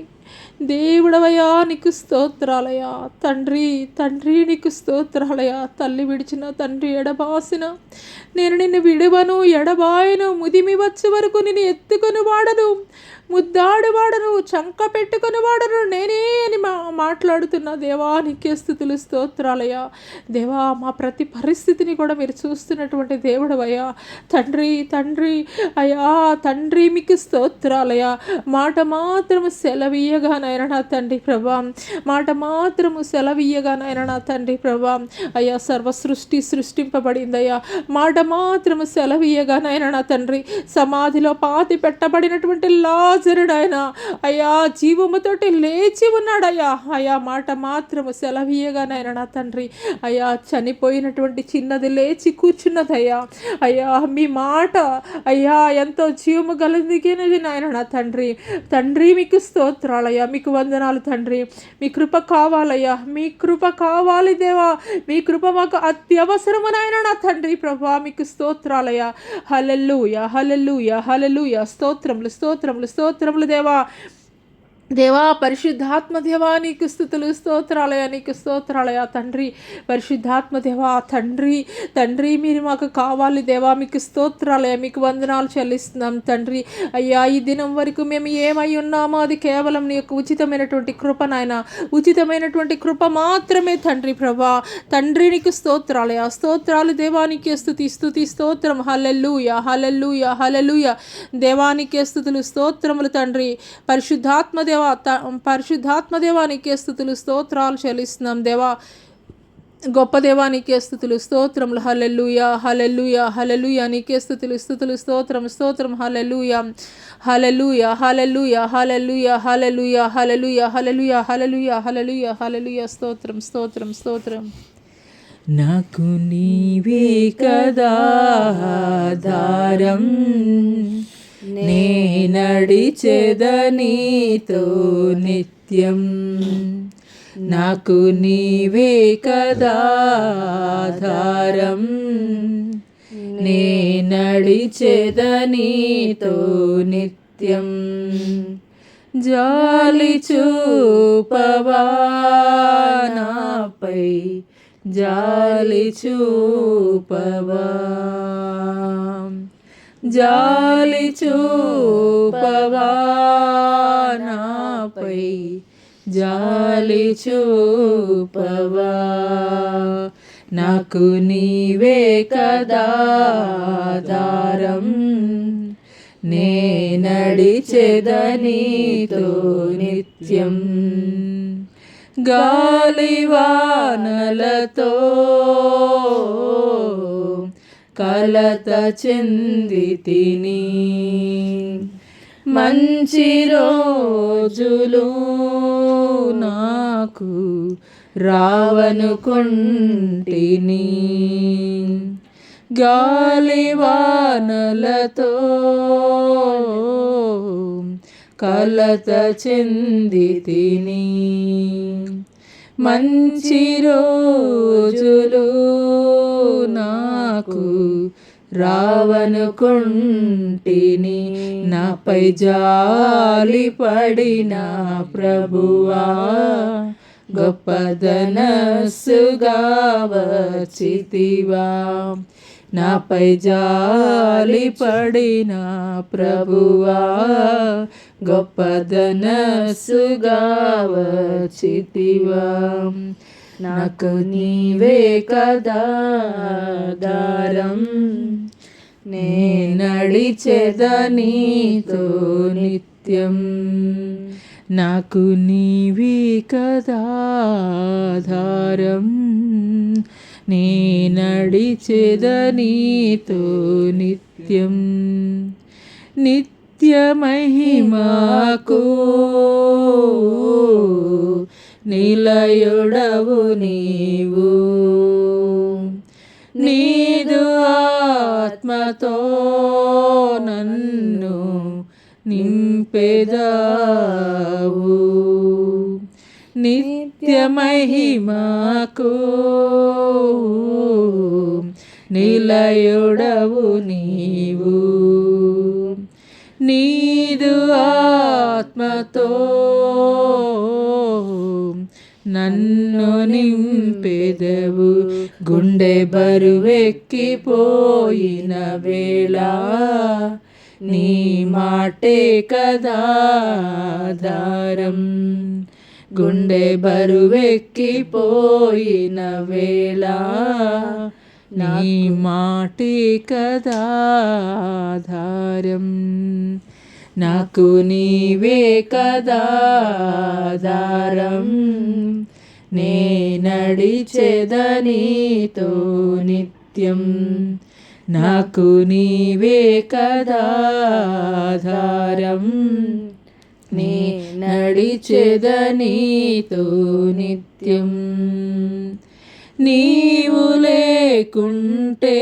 దేవుడవయ్యా, నీకు స్తోత్రాలయ్యా. తండ్రి తండ్రి నీకు స్తోత్రాలయ్యా. తల్లి విడిచిన, తండ్రి ఎడబాసిన, నేను నిన్ను విడవను ఎడబాయను, ముదిమి వచ్చే వరకు నేను ఎత్తుకొని వాడను, ముద్దాడు వాడను, చంక పెట్టుకొని వాడను నేనే అని మాట్లాడుతున్న దేవా, నీకే స్తుతులు స్తోత్రాలయ్యా. దేవా, మా ప్రతి పరిస్థితిని కూడా మీరు చూస్తున్నటువంటి దేవుడవయ్యా. తండ్రి తండ్రి అయ్యా, తండ్రి మీకు స్తోత్రాలయ్యా. మాట మాత్రము సెలవీయగానైనా నా తండ్రి ప్రభా, మాట మాత్రము సెలవీయగానైనా నా తండ్రి ప్రభా. అయ్యా, సర్వ సృష్టి సృష్టింపబడిందయ్యా. మాట మాత్రము సెలవీయగానైనా నా తండ్రి, సమాధిలో పాతి పెట్టబడినటువంటి లాజరుడైనా అయ్యా జీవముతోటి లేచి ఉన్నాడయ్యా. అయ్యా, మాట మాత్రము సెలవీయగానైనా నా తండ్రి, అయ్యా చనిపోయినటువంటి చిన్నది లేచి కూర్చున్నదయ్యా. అయ్యా, మీ మాట అయ్యా ఎంతో జీవము కలిగినది నాయన నా తండ్రి. తండ్రి మీకు స్తోత్రాలయ్యా, మీకు వందనాలు తండ్రి. మీ కృప కావాలయ్యా, మీ కృప కావాలి దేవా. మీ కృప మాకు అత్యవసరము నాయన నా తండ్రి ప్రభా. మీకు స్తోత్రాలయ్యా. హల్లెలూయా హల్లెలూయా హల్లెలూయా. స్తోత్రములు స్తోత్రములు స్తోత్రములు దేవా. దేవా, పరిశుద్ధాత్మ దేవా నీకు స్తుతులు స్తోత్రాలయ, నీకు స్తోత్రాలయ తండ్రి. పరిశుద్ధాత్మ దేవా తండ్రి తండ్రి, మీరు మాకు కావాలి దేవా. మీకు స్తోత్రాలయ, మీకు వందనాలు చెల్లిస్తున్నాం తండ్రి. అయ్యా, ఈ దినం వరకు మేము ఏమై ఉన్నామో అది కేవలం నీ యొక్క ఉచితమైనటువంటి కృప నాయన, ఉచితమైనటువంటి కృప మాత్రమే తండ్రి ప్రభా. తండ్రి నీకు స్తోత్రాలయ, స్తోత్రాలు దేవానికే స్తుతి స్తుతి స్తోత్రం. హల్లెలూయా హల్లెలూయా హల్లెలూయా. దేవానికే స్తుతులు స్తోత్రములు తండ్రి. పరిశుద్ధాత్మ పరిశుద్ధాత్మ దేవానికే స్తుతులు స్తోత్రాలు చెల్లిస్తున్నాం దేవా. గొప్ప దేవానికే స్తుతులు స్తోత్రములు. హల్లెలూయా హల్లెలూయా హల్లెలూయా. నీకే స్తుతులు స్తుతులు స్తోత్రం స్తోత్రం. హల్లెలూయా హల్లెలూయా హల్లెలూయా హల్లెలూయా హల్లెలూయా హల్లెలూయా హల్లెలూయా హల్లెలూయా హల్లెలూయా హల్లెలూయా. స్తోత్రం స్తోత్రం స్తోత్రం. నాకు నీవే కదా ఆధారం, నే నడిచెదనీతో నిత్యం. నాకు నీవే కదా ఆధారం, నే నడిచెదనీతో నిత్యం. జాలి చూపవా నాపై, జాలి చూపవా. జాలి చూపవా నాపై, జాలి చూపవా. నాకు నీవే కదా ఆధారం, నే నడిచెదనీతో నిత్యం. గాలివానలతో కలత చెందితిని, మంచి రోజులు నాకు రావనుకుంటిని. గాలివానలతో కలత చెందితిని, మంచి రోజులు నాకు రావనుకుంటిని. నాపై జాలి పడిన ప్రభువా, గొప్పదనస్సుగా వచ్చితివా. నాపై జాలి పడిన ప్రభువా, గొప్పదనస్సుగా వచ్చితివా. నాకు నీవే కదా ఆధారం, నే నడిచెదనీతో నిత్యం. నాకు నీవే కదా ఆధారం, నే నడిచెదనీతో నిత్యం. నిత్య మహిమకు నిలయుడవు నీవు, నీదు ఆత్మతో నన్ను నింపెదావు. నిత్య మహిమకు నిలయుడవు నీవు, నీదు ఆత్మతో నన్ను నింపెదవు. గుండె బరువెక్కిపోయిన వేళ నీ మాటే కదా ఆధారం. గుండె బరువెక్కిపోయిన వేళ నీ మాటే కదా ఆధారం. నాకు నీవే కదా ఆధారం, నే నడిచెదనీతో నిత్యం. నాకు నీవే కదా ఆధారం, నే నడిచెదనీతో నిత్యం. నీవు లేకుంటే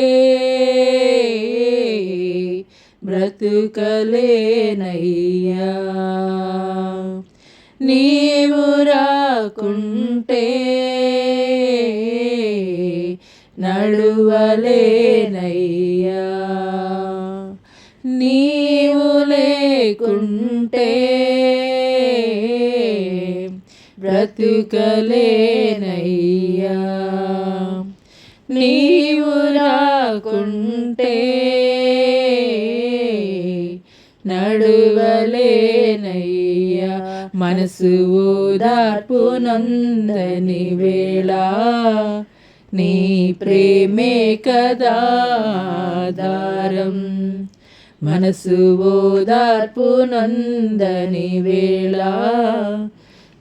బ్రతుకలేనయ్యా, నీవు రాకుంటే నడువలేనయ్యా. నీవు లేకుంటే బ్రతుకలేనయ్యా, నీవు రాకుంటే నడువలేనయ్యా. మనసు ఓదార్పు నందని వేళ నీ ప్రేమే కదా ఆధారం. మనసు ఓదార్పు నందని వేళ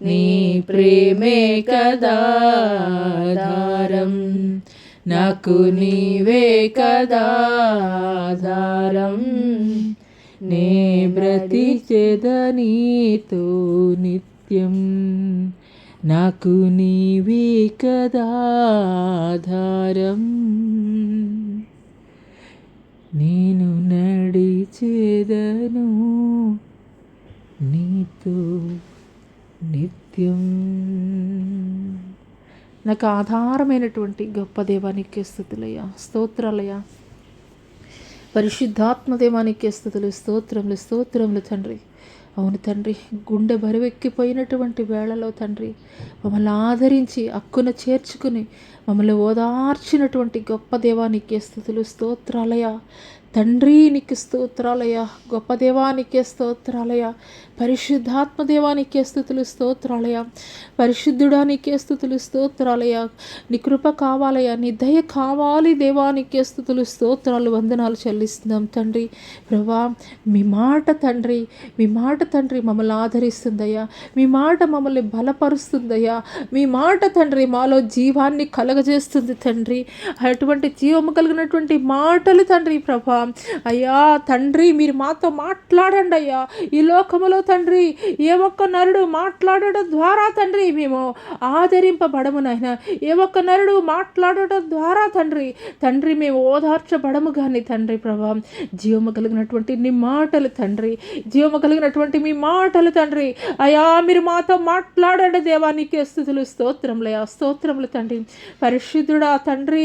నీ ప్రేమే కదా ఆధారం. నాకు నీవే కదా ఆధారం, నే బ్రతిచెదనీతో నిత్యం. నాకు నీవే కదా ఆధారం, నేను నడిచెదను నీతో నిత్యం. నాకు ఆధారమైనటువంటి గొప్ప దేవానికి స్తుతులయ్యా, స్తోత్రాలయ్యా. పరిశుద్ధాత్మ దేవానికి స్తుతులు, స్తోత్రములు, స్తోత్రములు తండ్రి. అవును తండ్రి, గుండె బరువెక్కిపోయినటువంటి వేళలో తండ్రి మమ్మల్ని ఆదరించి హక్కున చేర్చుకుని మమ్మల్ని ఓదార్చినటువంటి గొప్ప దేవానికి స్తుతులు, స్తోత్రాలయ్యా. తండ్రి నీకు స్తోత్రాలయ్యా, గొప్ప దేవానికే స్తోత్రాలయ్యా, పరిశుద్ధాత్మ దేవానికే స్తుతులు స్తోత్రాలయ్యా, పరిశుద్ధుడానికే స్తుతులు స్తోత్రాలయ్యా. నీ కృప కావాలయ్యా, నీ దయ కావాలి దేవానికే స్తుతులు స్తోత్రాలు వందనాలు చెల్లిస్తున్నాం తండ్రి. ప్రభా మీ మాట తండ్రి, మీ మాట తండ్రి మమ్మల్ని ఆదరిస్తుందయ్యా, మీ మాట మమ్మల్ని బలపరుస్తుందయ్యా, మీ మాట తండ్రి మాలో జీవాన్ని కలగజేస్తుంది తండ్రి. అటువంటి జీవము కలిగినటువంటి మాటలు తండ్రి ప్రభా అయ్యా తండ్రి మీరు మాతో మాట్లాడండి అయ్యా. ఈ లోకములో తండ్రి ఏ ఒక్క నరుడు మాట్లాడడం ద్వారా తండ్రి మేము ఆదరింపబడము నాయన. ఏ ఒక్క నరుడు మాట్లాడటం ద్వారా తండ్రి మేము ఓదార్చబడము కానీ తండ్రి ప్రభా జీవము కలిగినటువంటి నీ మాటలు తండ్రి, జీవము కలిగినటువంటి మీ మాటలు తండ్రి అయ్యా మీరు మాతో మాట్లాడండి దేవానికి స్తుతులు స్తోత్రములయ్యా, స్తోత్రములు తండ్రి. పరిశుద్ధుడా తండ్రి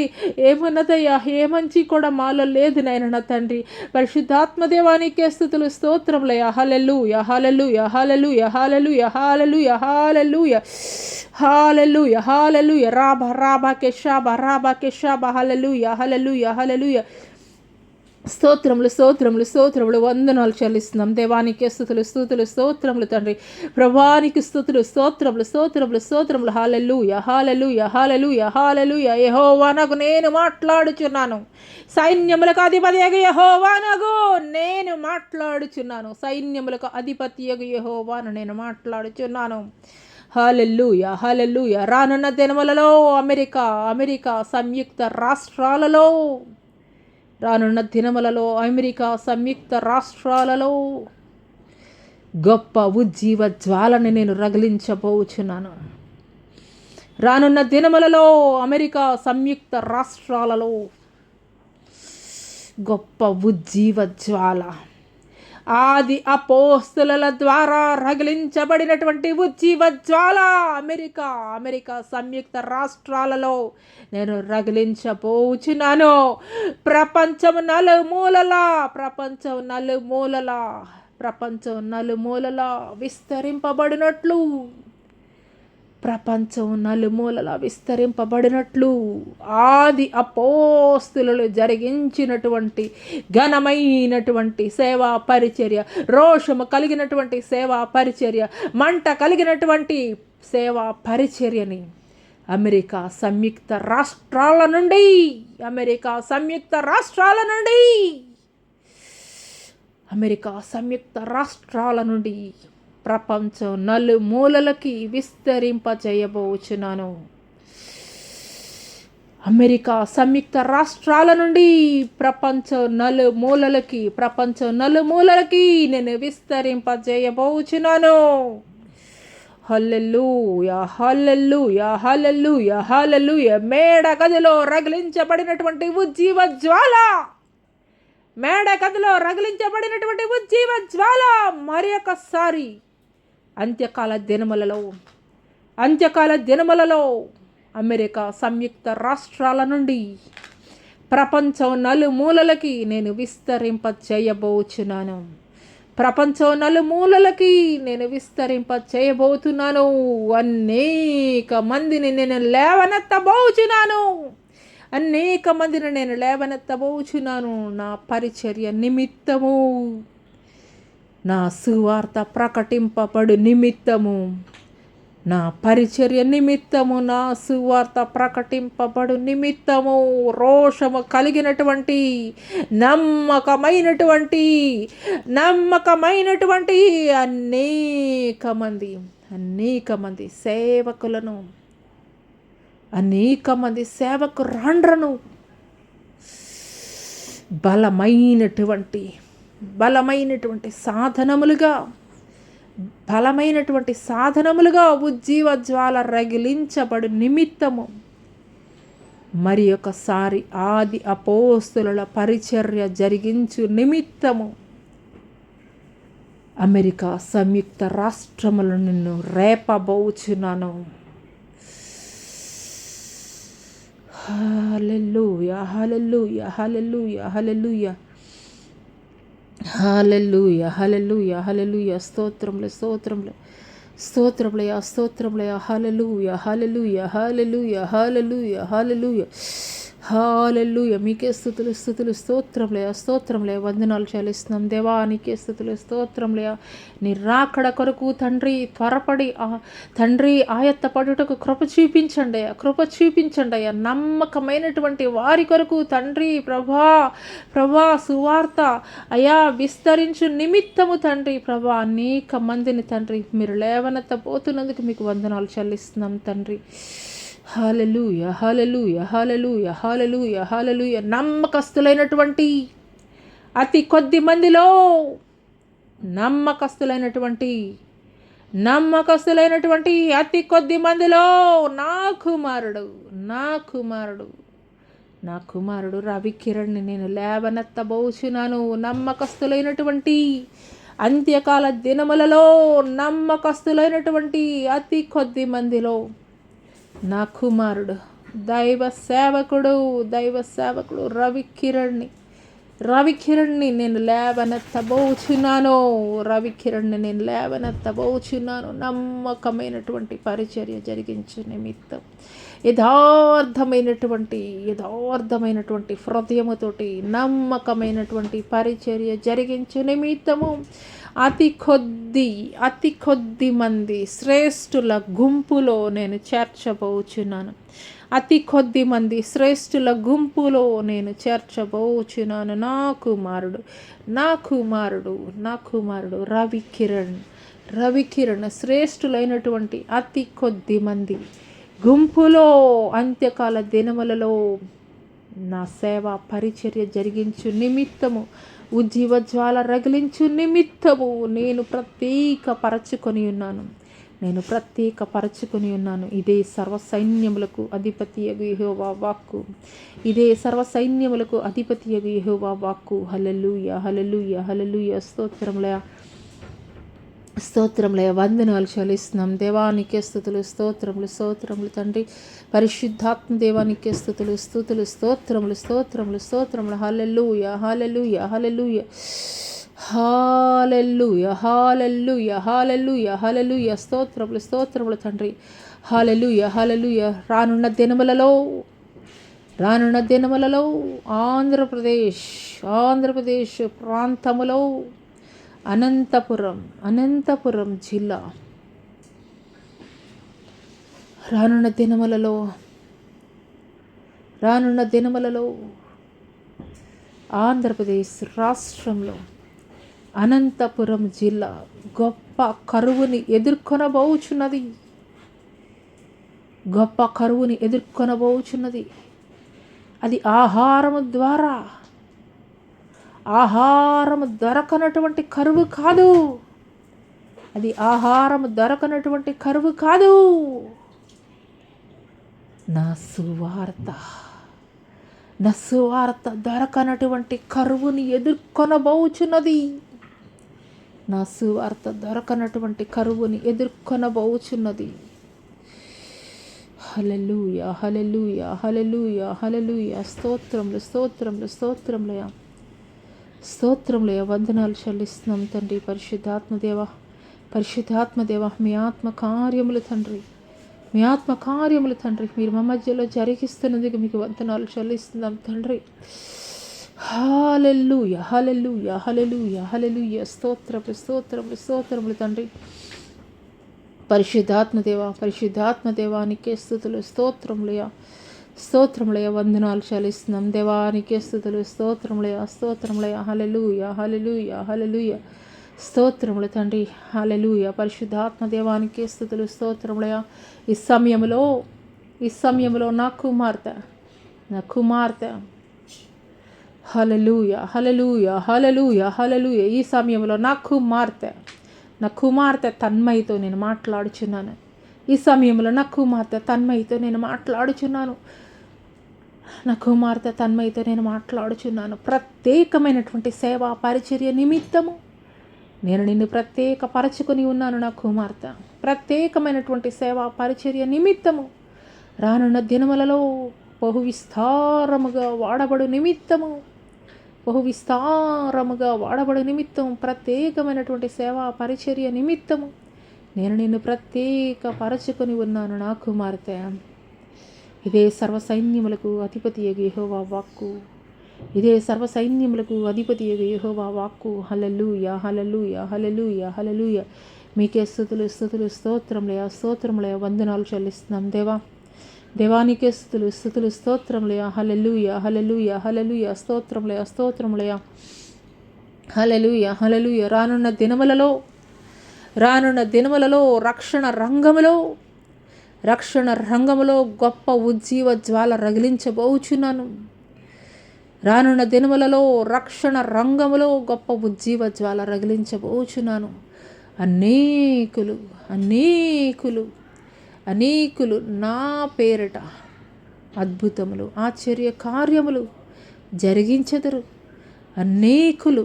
ఏమున్నదయ్యా, ఏ మంచి కూడా మాలో లేదు నాయన నా తండ్రి. పరిశుద్ధాత్మ దేవానికి స్తుతులు స్తోత్రములయ్యా. హల్లెలూయా హల్లెలూయా హల్లెలూయా హల్లెలూయా హల్లెలూయా హల్లెలూయా హల్లెలూయా హల్లెలూయా రాబా కెషాబా హల్లెలూయా హల్లెలూయా హల్లెలూయా. స్తోత్రములు స్తోత్రములు స్తోత్రములు వందనాలు చెల్లిస్తున్నాం దేవానికి స్తుతులు స్తుతులు స్తోత్రములు తండ్రి. ప్రభానికి స్తుతులు స్తోత్రములు స్తోత్రములు స్తోత్రములు. హల్లెలూయా హల్లెలూయా హల్లెలూయా హల్లెలూయా. యెహోవానగు నేను మాట్లాడుచున్నాను, సైన్యములకు అధిపతియగు యెహోవానగు నేను మాట్లాడుచున్నాను, సైన్యములకు అధిపతియగు యెహోవాను నేను మాట్లాడుచున్నాను. హల్లెలూయా హల్లెలూయా. రానున్న దినములలో అమెరికా సంయుక్త రాష్ట్రాలలో రానున్న దినములలో అమెరికా సంయుక్త రాష్ట్రాలలో గొప్ప ఉజ్జీవ జ్వాలని నేను రగిలించబోచున్నాను. రానున్న దినములలో అమెరికా సంయుక్త రాష్ట్రాలలో గొప్ప ఉజ్జీవ జ్వాల, ఆది అపోస్తలుల ద్వారా రగిలించబడినటువంటి ఉజ్జీవ జ్వాల అమెరికా సంయుక్త రాష్ట్రాలలో నేను రగిలించబోచున్నాను. ప్రపంచం నలుమూలలా విస్తరింపబడినట్లు, ప్రపంచం నలుమూలలా విస్తరింపబడినట్లు ఆది అపోస్తలులు జరిగించినటువంటి ఘనమైనటువంటి సేవా పరిచర్య, రోషము కలిగినటువంటి సేవా పరిచర్య, మంట కలిగినటువంటి సేవా పరిచర్యని అమెరికా సంయుక్త రాష్ట్రాల నుండి ప్రపంచం నలుమూలలకి విస్తరింపజేయబోచున్నాను. అమెరికా సంయుక్త రాష్ట్రాల నుండి ప్రపంచం నలుమూలలకి నేను విస్తరింపజేయబోచున్నాను. హల్లెలూయా హల్లెలూయా హల్లెలూయా హల్లెలూయా. మేడ గదిలో రగిలించబడినటువంటి ఉజ్జీవ జ్వాల మరి ఒకసారి అంత్యకాల దినములలో అమెరికా సంయుక్త రాష్ట్రాల నుండి ప్రపంచం నలుమూలలకి నేను విస్తరింపజేయబోచున్నాను. ప్రపంచం నలుమూలలకి నేను విస్తరింపజేయబోతున్నాను. అనేక మందిని నేను లేవనెత్తబోచున్నాను. నా పరిచర్య నిమిత్తము, నా సువార్త ప్రకటింపబడు నిమిత్తము, నా పరిచర్య నిమిత్తము, నా సువార్త ప్రకటింపబడు నిమిత్తము రోషము కలిగినటువంటి నమ్మకమైనటువంటి అనేక మంది సేవకులను, అనేక మంది సేవకురాండ్రను బలమైనటువంటి సాధనములుగా ఉజ్జీవ జ్వాల రగిలించబడు నిమిత్తము మరి ఒకసారి ఆది అపోస్తలుల పరిచర్య జరిగించు నిమిత్తము అమెరికా సంయుక్త రాష్ట్రములను నిన్ను రేపబోచున్నాను. హల్లెలూయా హల్లెలూయా హల్లెలూయా హల్లెలూయా హల్లెలూయా హల్లెలూయా హల్లెలూయా. స్తోత్రములు హల్లెలూయా హల్లెలూయా హల్లెలూయా హల్లెలూయా హల్లెలూయా హల్లెలూయా. మీకే స్తుతులు స్తుతులు స్తోత్రంలే వందనాలు చెల్లిస్తున్నాం దేవా. నీకే స్తుతులు స్తోత్రంలే. నీ రాకడ కొరకు తండ్రి త్వరపడి తండ్రి ఆయత్త పడుటకు కృప చూపించండి అయ్యా. నమ్మకమైనటువంటి వారి కొరకు తండ్రి ప్రభా సువార్త అయా విస్తరించు నిమిత్తము తండ్రి ప్రభా అనేక మందిని తండ్రి మీరు లేవనెత్తబోతున్నందుకు మీకు వందనాలు చెల్లిస్తున్నాం తండ్రి. హల్లెలూయా హల్లెలూయా హల్లెలూయా హల్లెలూయా హల్లెలూయా. నమ్మకస్తులైనటువంటి అతి కొద్ది మందిలో నమ్మకస్తులైనటువంటి అతి కొద్ది మందిలో నా కుమారుడు రవికిరణ్ని నేను లేవనెత్తబోచున్నాను. నమ్మకస్తులైనటువంటి అంత్యకాల దినములలో నమ్మకస్తులైనటువంటి అతి కొద్ది మందిలో నా కుమారుడు దైవ సేవకుడు రవికిరణ్ని నేను లేవనెత్తబోచున్నాను. నమ్మకమైనటువంటి పరిచర్య జరిగించు నిమిత్తం యథార్థమైనటువంటి హృదయముతోటి నమ్మకమైనటువంటి పరిచర్య జరిగించు నిమిత్తము అతి కొద్ది మంది శ్రేష్ఠుల గుంపులో నేను చేర్చబోచున్నాను. నా కుమారుడు రవికిరణ్ శ్రేష్ఠులైనటువంటి అతి కొద్ది మంది గుంపులో అంత్యకాల దినములలో నా సేవా పరిచర్య జరిగించు నిమిత్తము ఉజ్జీవ జ్వాల రగిలించు నిమిత్తము నేను ప్రత్యేకపరచుకొని ఉన్నాను. ఇదే సర్వసైన్యములకు అధిపతియగు యెహోవా వాక్కు. హల్లెలూయా హల్లెలూయా హల్లెలూయా. స్తోత్రంలే వందనాలు చెల్లిస్తున్నాం దేవానికే స్తుతులు స్తోత్రములు తండ్రి. పరిశుద్ధాత్మ దేవానికే స్తుతులు స్తోత్రములు. హల్లెలూయా హల్లెలూయా హల్లెలూయా హల్లెలూయా హల్లెలూయా హల్లెలూయా హల్లెలూయా. స్తోత్రములు తండ్రి. హల్లెలూయా హల్లెలూయా. రానున్న దినములలో ఆంధ్రప్రదేశ్ ప్రాంతములో అనంతపురం జిల్లా రానున్న దినములలో ఆంధ్రప్రదేశ్ రాష్ట్రంలో అనంతపురం జిల్లా గొప్ప కరువుని ఎదుర్కొనబోచున్నది. అది ఆహారము దొరకనటువంటి కరువు కాదు. నా సువార్త దొరకనటువంటి కరువుని ఎదుర్కొనబోచున్నది. హల్లెలూయా హల్లెలూయా హల్లెలూయా హల్లెలూయా. స్తోత్రములయ వందనాలు చెల్లిస్తున్నాం తండ్రి. పరిశుద్ధాత్మ దేవ మీ ఆత్మ కార్యములు తండ్రి మీరు మా మధ్యలో జరిగిస్తున్నందుకు మీకు వందనాలు చెల్లిస్తున్నాం తండ్రి. హల్లెలూయా హల్లెలూయా హల్లెలూయా హల్లెలూయా. స్తోత్రములు తండ్రి. పరిశుద్ధాత్మ దేవానికే స్తుతులు స్తోత్రములయ వందనాలు చెల్లిస్తున్నాం దేవానికే స్తుతులు స్తోత్రములయ హల్లెలూయా హల్లెలూయా హల్లెలూయా. స్తోత్రములు తండ్రి. హల్లెలూయా. పరిశుద్ధాత్మ దేవానికే స్తుతులు స్తోత్రములయ. ఈ సమయంలో నా కుమార్తె హల్లెలూయా హల్లెలూయా హల్లెలూయా హల్లెలూయా. ఈ సమయంలో నా కుమార్తె తన్మయితో నేను మాట్లాడుచున్నాను. ప్రత్యేకమైనటువంటి సేవా పరిచర్య నిమిత్తము నేను నిన్ను ప్రత్యేకపరచుకొని ఉన్నాను. నా కుమార్తె ప్రత్యేకమైనటువంటి సేవా పరిచర్య నిమిత్తము రానున్న దినములలో బహువిస్తారముగా వాడబడు నిమిత్తము ప్రత్యేకమైనటువంటి సేవా పరిచర్య నిమిత్తము నేను నిన్ను ప్రత్యేకపరచుకొని ఉన్నాను. నా కుమార్తె ఇదే సర్వసైన్యములకు అధిపతి యెహోవా వాక్కు. ఇదే సర్వసైన్యములకు అధిపతి యెహోవా వాక్కు. హల్లెలూయా, హల్లెలూయా, హల్లెలూయా, హల్లెలూయా. మీకే స్తుతులు, స్తుతులు, స్తోత్రములయ, స్తోత్రములయ, వందనాలు చెల్లిస్తున్నాం దేవా. దేవానికే స్తుతులు, స్తుతులు, స్తోత్రములయ. హల్లెలూయా, హల్లెలూయా, హల్లెలూయా, స్తోత్రములయ, స్తోత్రములయ. హల్లెలూయా, హల్లెలూయా. రానున్న దినములలో రక్షణ రంగములో గొప్ప ఉజ్జీవ జ్వాల రగిలించబోచున్నాను. రానున్న దినములలో రక్షణ రంగములో గొప్ప ఉజ్జీవ జ్వాల రగిలించబోచున్నాను. అనేకులు అనేకులు అనేకులు నా పేరిట అద్భుతములు, ఆశ్చర్య కార్యములు జరిగించెదరు. అనేకులు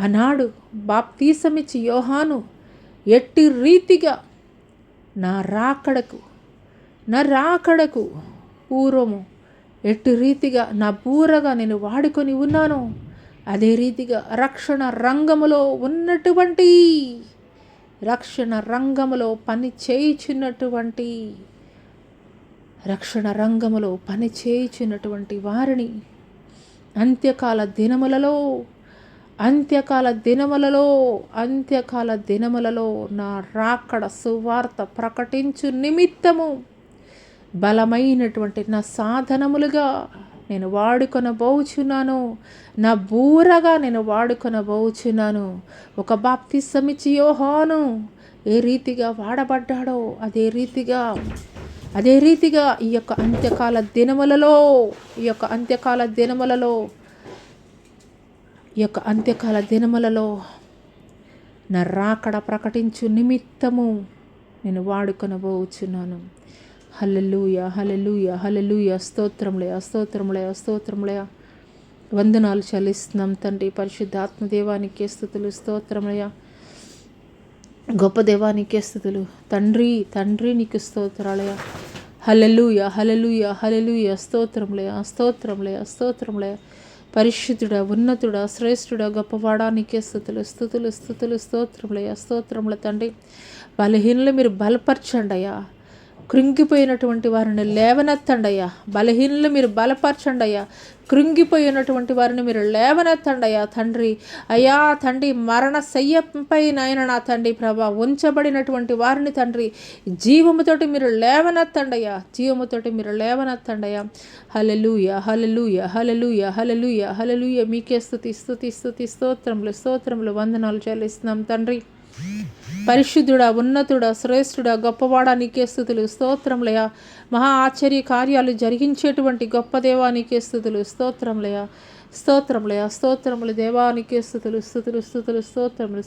ఆనాడు బాప్తీసమిచ్చి యోహాను ఎట్టి రీతిగా నా రాకడకు పూర్వము ఎట్టి రీతిగా నా బూరగా నేను వాడుకొని ఉన్నాను, అదే రీతిగా రక్షణ రంగములో పని చేయుచున్నటువంటి వారిని అంత్యకాల దినములలో నా రాకడ సువార్త ప్రకటించు నిమిత్తము బలమైనటువంటి నా సాధనములుగా నేను వాడుకొనబోచున్నాను. నా బూరగా నేను వాడుకొనబోచున్నాను. ఒక బాప్తిసమిచ్చి యోహాను ఏ రీతిగా వాడబడ్డాడో అదే రీతిగా ఈ యొక్క అంత్యకాల దినములలో నా రాకడ ప్రకటించు నిమిత్తము నేను వాడుకొనబోచున్నాను. హల్లెలూయా, హల్లెలూయా, హల్లెలూయా. స్తోత్రములయ, స్తోత్రములయ, స్తోత్రములయ. వందనాలు చెల్లిస్తున్నాం తండ్రి. పరిశుద్ధాత్మ దేవానికే స్తుతులు, స్తోత్రములయ. గొప్ప దేవానికే స్తుతులు. తండ్రి నీకు స్తోత్రాలయ. హల్లెలూయా, హల్లెలూయా, హల్లెలూయా. స్తోత్రములయ, స్తోత్రములయ, స్తోత్రములయ. పరిశుద్ధుడా, ఉన్నతుడా, శ్రేష్ఠుడా, గొప్పవాడా నీకే స్తుతులు, స్తుతులు, స్తుతులు, స్తోత్రములయ, స్తోత్రముల తండ్రి. బలహీనులు మీరు బలపరచండి అయ్యా. కృంగిపోయినటువంటి వారిని లేవనెత్తండి అయ్యా. బలహీనులు మీరు బలపరచండి అయ్యా. కృంగిపోయినటువంటి వారిని మీరు లేవనెత్తండి అయ్యా తండ్రి. అయ్యా తండ్రి, మరణ శయ్యపై నాయన నా తండ్రి ప్రభా ఉంచబడినటువంటి వారిని తండ్రి జీవముతోటి మీరు లేవనెత్తండి అయ్యా. అయ్యా. హల్లెలూయా, హల్లెలూయా, హల్లెలూయా, హల్లెలూయా, హల్లెలూయా. మీకే స్తుతి, స్తుతి, స్తుతి, స్తోత్రములు, వందనాలు చెల్లిస్తున్నాం తండ్రి. పరిశుద్ధుడా, ఉన్నతుడా, శ్రేష్ఠుడా, గొప్పవాడా నీకే స్తుతులు, స్తోత్రములయ. మహా ఆశ్చర్య కార్యాలు జరిగించేటువంటి గొప్ప దేవానికే స్తుతులు, స్తోత్రములు దేవానికే స్తుతులు,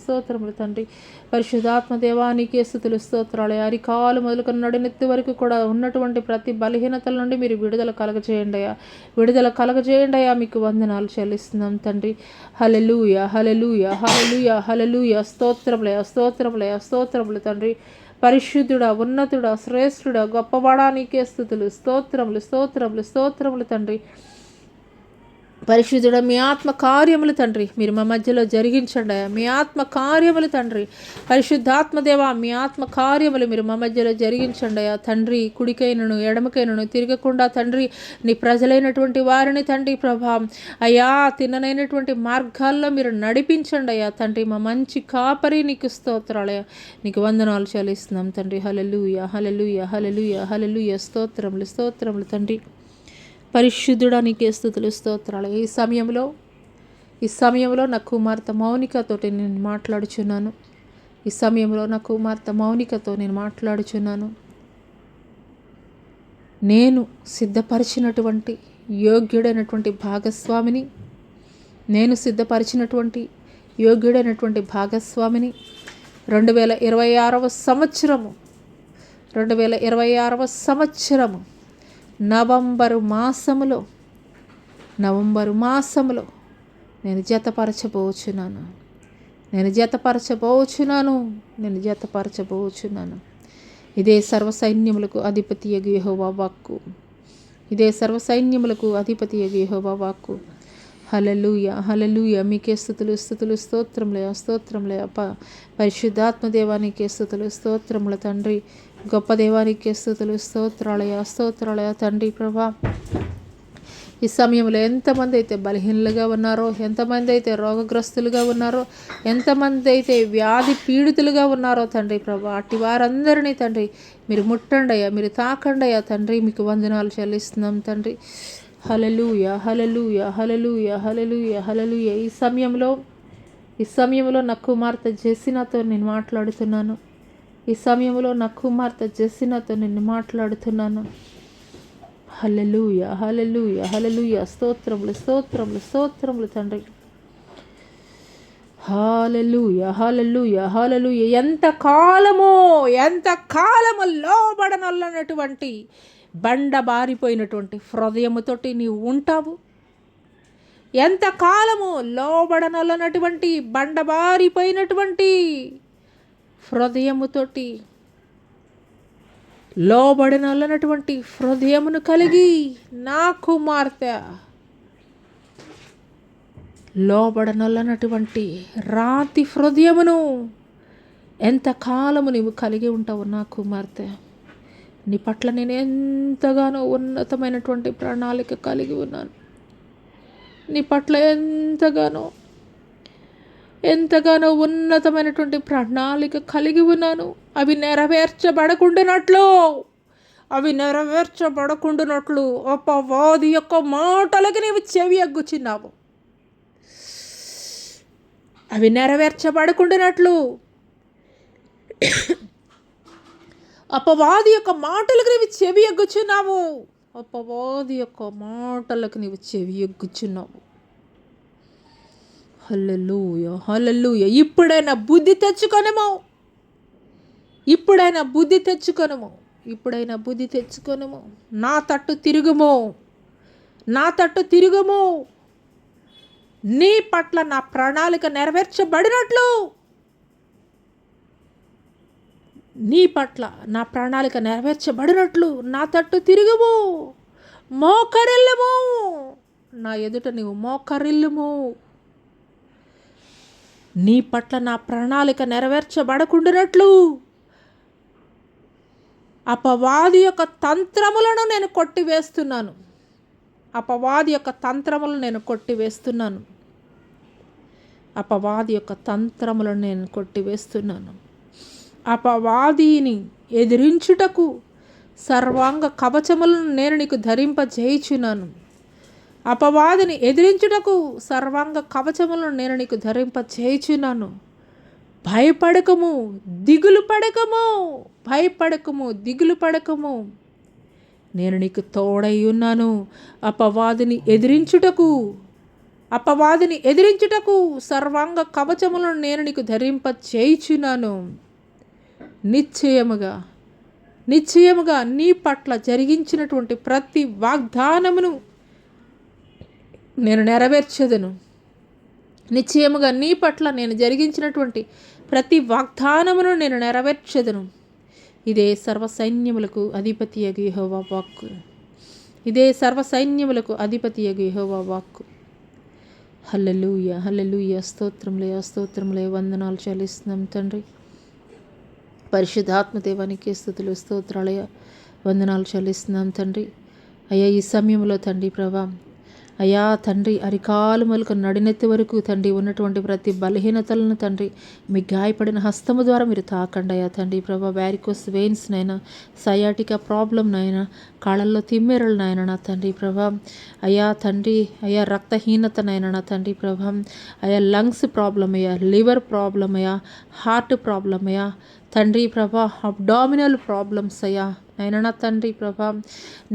స్తోత్రములు తండ్రి. పరిశుద్ధాత్మ దేవానికే స్తుతులు, స్తోత్రాలయ. అరికాలు మొదలుకొని నడినెత్తి వరకు కూడా ఉన్నటువంటి ప్రతి బలహీనతల నుండి మీరు విడుదల కలగజేయండి అయ్యా. మీకు వందనాలు చెల్లిస్తున్నాం తండ్రి. హల్లెలూయా, హల్లెలూయా, హల్లెలూయా, హల్లెలూయా. స్తోత్రములు తండ్రి. పరిశుద్ధుడా, ఉన్నతుడా, శ్రేష్ఠుడా, గొప్పవాడా నీకే స్తుతులు, స్తోత్రములు తండ్రి. పరిశుద్ధుడ, మీ ఆత్మ కార్యములు తండ్రి మీరు మా మధ్యలో జరిగించండి. మీ ఆత్మ కార్యములు తండ్రి, పరిశుద్ధాత్మదేవ మీ ఆత్మ కార్యములు మీరు మా మధ్యలో జరిగించండి తండ్రి. కుడికైనను ఎడమకైనను తిరగకుండా తండ్రి నీ ప్రజలైనటువంటి వారిని తండ్రి ప్రభా అయ్యా తిన్ననైనటువంటి మార్గాల్లో మీరు నడిపించండి అయ్యా తండ్రి. మా మంచి కాపరి నీకు స్తోత్రాలయ. నీకు వందనాలు చెల్లిస్తున్నాం తండ్రి. హల్లెలూయా, హల్లెలూయా, హల్లెలూయా, హల్లెలూయా. స్తోత్రములు తండ్రి. పరిశుద్ధుడా నీకే స్తుతులు, స్తోత్రాలు. ఈ సమయంలో నా కుమార్తె మౌనికతో నేను మాట్లాడుచున్నాను. నేను సిద్ధపరిచినటువంటి యోగ్యుడైనటువంటి భాగస్వామిని 2026వ సంవత్సరము నవంబరు మాసములో నేను జతపరచబోచున్నాను. ఇదే సర్వసైన్యములకు అధిపతియగు యెహోవా వాక్కు. హల్లెలూయా హల్లెలూయా. మీకే స్తుతులు స్తుతులు స్తోత్రములయ స్తోత్రములయ. పరిశుద్ధాత్మ దేవానికే స్తుతులు స్తోత్రముల తండ్రి. గొప్ప దేవానికే స్తుతులు స్తోత్రాలయ స్తోత్రాలయ తండ్రి ప్రభా. ఈ సమయంలో ఎంతమంది అయితే బలహీనలుగా ఉన్నారో, ఎంతమంది అయితే రోగగ్రస్తులుగా ఉన్నారో, ఎంతమంది అయితే వ్యాధి పీడితులుగా ఉన్నారో తండ్రి ప్రభా, అట్టి వారందరినీ తండ్రి మీరు ముట్టండి అయ్యా, మీరు తాకండి అయ్యా తండ్రి. మీకు వందనాలు చెల్లిస్తున్నాం తండ్రి. హల్లెలూయా హల్లెలూయా హల్లెలూయా హల్లెలూయా హల్లెలూయా. ఈ సమయంలో నా కుమార్తె జెస్సినాతో నేను మాట్లాడుతున్నాను. ఈ సమయంలో నా కుమార్తె జెస్సినాతో నేను మాట్లాడుతున్నాను. హల్లెలూయా హల్లెలూయా హల్లెలూయా. స్తోత్రములు స్తోత్రములు స్తోత్రములు తండ్రి. హల్లెలూయా హల్లెలూయా హల్లెలూయా. ఎంత కాలము లోబడనల్లనటువంటి బండ బారిపోయినటువంటి హృదయముతోటి నీవు ఉంటావు. ఎంతకాలము లోబడనల్లనటువంటి బండ బారిపోయినటువంటి హృదయముతోటి, లోబడనల్లనటువంటి హృదయమును కలిగి నా కుమార్తె లోబడనల్లనటువంటి రాతి హృదయమును ఎంతకాలము నీవు కలిగి ఉంటావు నా కుమార్తె. నీ పట్ల నేను ఎంతగానో ఉన్నతమైనటువంటి ప్రణాళిక కలిగి ఉన్నాను. నీ పట్ల ఎంతగానో ఉన్నతమైనటువంటి ప్రణాళిక కలిగి ఉన్నాను. అవి నెరవేర్చబడకుండానట్లు అపవాది యొక్క మాటలకి నీవు చెవి ఎగ్గుచున్నావు. అవి నెరవేర్చబడకుండానట్లు అపవాది యొక్క మాటలకు నీవు చెవి ఎగ్గుచున్నావు. అపవాది యొక్క మాటలకు నీవు చెవి ఎగ్గుచున్నావు. హల్లెలూయా హల్లెలూయా. ఇప్పుడైనా బుద్ధి తెచ్చుకొనుము. నా తట్టు తిరుగుము. నీ పట్ల నా ప్రణాళిక నెరవేర్చబడినట్లు, నా తట్టు తిరుగుము. మోకరిల్లుము. నా ఎదుట నీవు మోకరిల్లుము. నీ పట్ల నా ప్రణాళిక నెరవేర్చబడకుండానట్లు అపవాది యొక్క తంత్రములను నేను కొట్టివేస్తున్నాను. అపవాదిని ఎదిరించుటకు సర్వాంగ కవచములను నేను నీకు ధరింపజేయుచున్నాను. భయపడకము, దిగులు పడకము. నేను నీకు తోడై ఉన్నాను. అపవాదిని ఎదిరించుటకు సర్వాంగ కవచములను నేను నీకు ధరింపజేయుచున్నాను. నిశ్చయముగా నీ పట్ల జరిగించినటువంటి ప్రతి వాగ్దానమును నేను నెరవేర్చెదను. నిశ్చయముగా నీ పట్ల నేను జరిగించినటువంటి ప్రతి వాగ్దానమును నేను నెరవేర్చెదను. ఇదే సర్వసైన్యములకు అధిపతియగు యెహోవా వాక్కు. హల్లెలూయా హల్లెలూయా. స్తోత్రములే వందనాలు చెల్లిస్తున్నాం తండ్రి. పరిశుద్ధాత్మ దేవానికి స్తుతులు స్తోత్రాలయ వందనాలు చెల్లిస్తున్నాం తండ్రి. అయ్యా ఈ సమయంలో తండ్రి ప్రభా, అయ్యా తండ్రి అరికాలు మొదలుకు నడినెత్తి వరకు తండ్రి ఉన్నటువంటి ప్రతి బలహీనతలను తండ్రి మీ గాయపడిన హస్తము ద్వారా మీరు తాకండి అయ్యా తండ్రి ప్రభా. వ్యారికోస్ వెయిన్స్ నైనా, సయాటికా ప్రాబ్లం నైనా, కాళ్ళల్లో తిమ్మెరలు నాయన నా తండ్రి ప్రభా. అయ్యా తండ్రి అయ్యా రక్తహీనతనైనా నా తండ్రి ప్రభా. అయ్యా లంగ్స్ ప్రాబ్లం అయ్యా, లివర్ ప్రాబ్లం అయ్యా, హార్ట్ ప్రాబ్లం అయ్యా తండ్రి ప్రభా, అబ్డామినల్ ప్రాబ్లమ్స్ అయ్యా నైనా నా తండ్రి ప్రభా.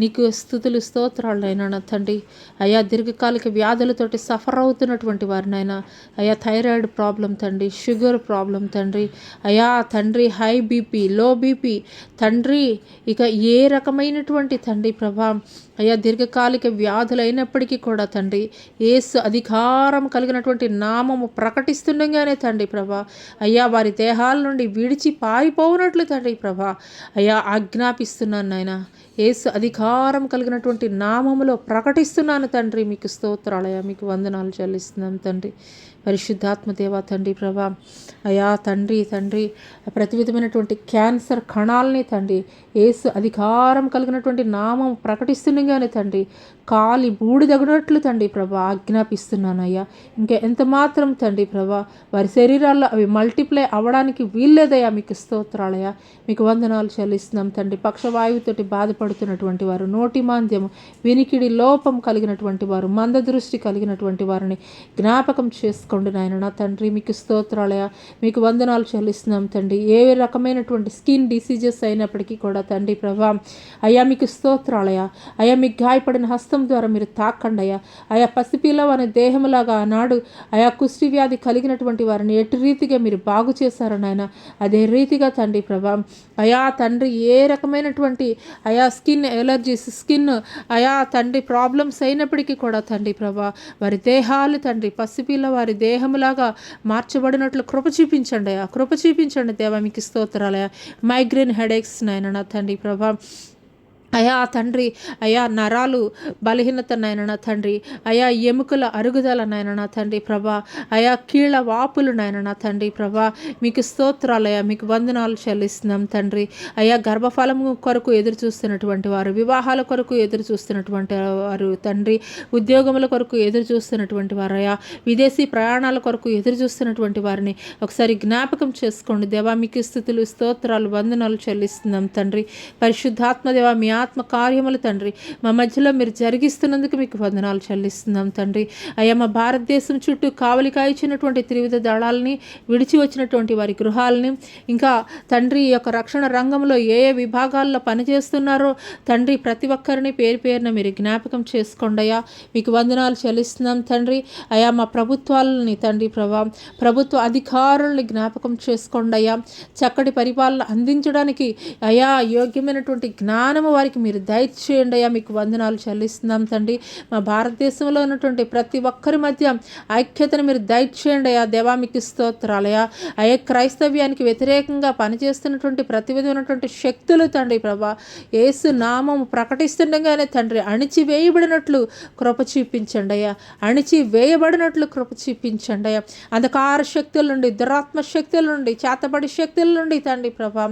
నీకు స్తుతులు స్తోత్రాలు నైనా నా తండ్రి. అయ్యా దీర్ఘకాలిక వ్యాధులతోటి సఫర్ అవుతున్నటువంటి వారినైనా, అయ్యా థైరాయిడ్ ప్రాబ్లం తండ్రి, షుగర్ ప్రాబ్లం తండ్రి, అయ్యా తండ్రి హై బీపీ, లో బీపీ తండ్రి, ఇక ఏ రకమైనటువంటి తండ్రి ప్రభా అయ్యా దీర్ఘకాలిక వ్యాధులైనప్పటికీ కూడా తండ్రి యేసు అధికారం కలిగినటువంటి నామము ప్రకటిస్తుండగానే తండ్రి ప్రభా అయ్యా వారి దేహాల నుండి విడిచి పారిపోవునట్లు తండ్రి ప్రభా అయ్యా ఆజ్ఞాపిస్తూ ప్రకటిస్తున్నాను నాయన. యేసు అధికారం కలిగినటువంటి నామములో ప్రకటిస్తున్నాను తండ్రి. మీకు స్తోత్రాలయ, మీకు వందనాలు చెల్లిస్తున్నాను తండ్రి. పరిశుద్ధాత్మ దేవా తండ్రి ప్రభా, అయా తండ్రి ప్రతి విధమైనటువంటి క్యాన్సర్ కణాలని తండ్రి యేసు అధికారం కలిగినటువంటి నామం ప్రకటిస్తుండగానే తండ్రి కాలి బూడిదగినట్లు తండ్రి ప్రభా ఆజ్ఞాపిస్తున్నానయ్యా. ఇంకా ఎంత మాత్రం తండ్రి ప్రభా వారి శరీరాల్లో అవి మల్టిప్లై అవ్వడానికి వీల్లేదయ్యా. మీకు స్తోత్రాలయ్యా, మీకు వందనాలు చెల్లిస్తున్నాం తండ్రి. పక్షవాయువుతోటి బాధపడుతున్నటువంటి వారు, నోటి మాంద్యము, వినికిడి లోపం కలిగినటువంటి వారు, మంద దృష్టి కలిగినటువంటి వారిని జ్ఞాపకం చేసుకోండి నాయన. నా తండ్రి మీకు స్తోత్రాలయ్యా, మీకు వందనాలు చెల్లిస్తున్నాం తండ్రి. ఏ రకమైనటువంటి స్కిన్ డిసీజెస్ అయినప్పటికీ కూడా తండ్రి ప్రభా అయ్యా మీకు స్తోత్రాలయ్యా. అయ్యా మీకు గాయపడిన హస్తం ద్వారా మీరు తాకండి అయ్యా. అయా పసిపిల్ల అనే దేహములాగా ఆనాడు అయా కుష్టి వ్యాధి కలిగినటువంటి వారిని ఎటు రీతిగా మీరు బాగు చేశారు నాయన, అదే రీతిగా తండ్రి ప్రభా అయా తండ్రి ఏ రకమైనటువంటి అయా స్కిన్ ఎలర్జీస్, స్కిన్ అయా తండ్రి ప్రాబ్లమ్స్ అయినప్పటికీ కూడా తండ్రి ప్రభా వారి దేహాలు తండ్రి పసిపిల్ల వారి దేహములాగా మార్చబడినట్లు కృప చూపించండి అయ్యా, కృప చూపించండి దేవా. మీకు స్తోత్రాలయ్యా. మైగ్రేన్ హెడేక్స్ నాయన నా తండ్రి ప్రభా అయా తండ్రి అయా నరాలు బలహీనత నాయన నా తండ్రి, అయా ఎముకల అరుగుదల నాయన నా తండ్రి ప్రభా, అయా కీళ్ళ వాపులు నాయన నా తండ్రి ప్రభా మీకు స్తోత్రాలయ్యా, మీకు వందనాలు చెల్లిస్తున్నాం తండ్రి. అయా గర్భఫలము కొరకు ఎదురు చూస్తున్నటువంటి వారు, వివాహాల కొరకు ఎదురు చూస్తున్నటువంటి వారు తండ్రి, ఉద్యోగముల కొరకు ఎదురు చూస్తున్నటువంటి వారు, అయా విదేశీ ప్రయాణాల కొరకు ఎదురు చూస్తున్నటువంటి వారిని ఒకసారి జ్ఞాపకం చేసుకోండి దేవా. మీకు స్తుతులు స్తోత్రాలు వందనాలు చెల్లిస్తున్నాం తండ్రి. పరిశుద్ధాత్మ దేవా మీ ఆత్మ కార్యములు తండ్రి మా మధ్యలో మీరు జరిగిస్తున్నందుకు మీకు వందనాలు చెల్లిస్తున్నాం తండ్రి. అయ్యా మా భారతదేశం చుట్టూ కావలి కాయిచినటువంటి త్రివిధ దళాలని, విడిచి వచ్చినటువంటి వారి గృహాలని, ఇంకా తండ్రి ఈ యొక్క రక్షణ రంగంలో ఏ ఏ విభాగాల్లో పనిచేస్తున్నారో తండ్రి ప్రతి ఒక్కరిని పేరు పేరున మీరు జ్ఞాపకం చేసుకోండి అయ్యా. మీకు వందనాలు చెల్లిస్తున్నాం తండ్రి. అయా మా ప్రభుత్వాలని తండ్రి ప్రభా ప్రభుత్వ అధికారులని జ్ఞాపకం చేసుకోండి అయ్యా. చక్కటి పరిపాలన అందించడానికి అయా యోగ్యమైనటువంటి జ్ఞానము వారికి మీరు దయచేయండి అయ్యా. మీకు వందనాలు చెల్లిస్తున్నాం తండ్రి. మా భారతదేశంలో ఉన్నటువంటి ప్రతి ఒక్కరి మధ్య ఐక్యతను మీరు దయచేయండి అయ్యా దేవా. మీకు స్తోత్రాలయ్యా. అయ్యా క్రైస్తవ్యానికి వ్యతిరేకంగా పనిచేస్తున్నటువంటి ప్రతి విధమైనటువంటి శక్తులు తండ్రి ప్రభా యేసు నామం ప్రకటిస్తుండగానే తండ్రి అణిచివేయబడినట్లు కృప చూపించండి అయ్యా, అణిచివేయబడినట్లు కృప చూపించండి అయ్యా. అంధకార శక్తుల నుండి, దురాత్మ శక్తుల నుండి, చేతబడి శక్తుల నుండి తండ్రి ప్రభా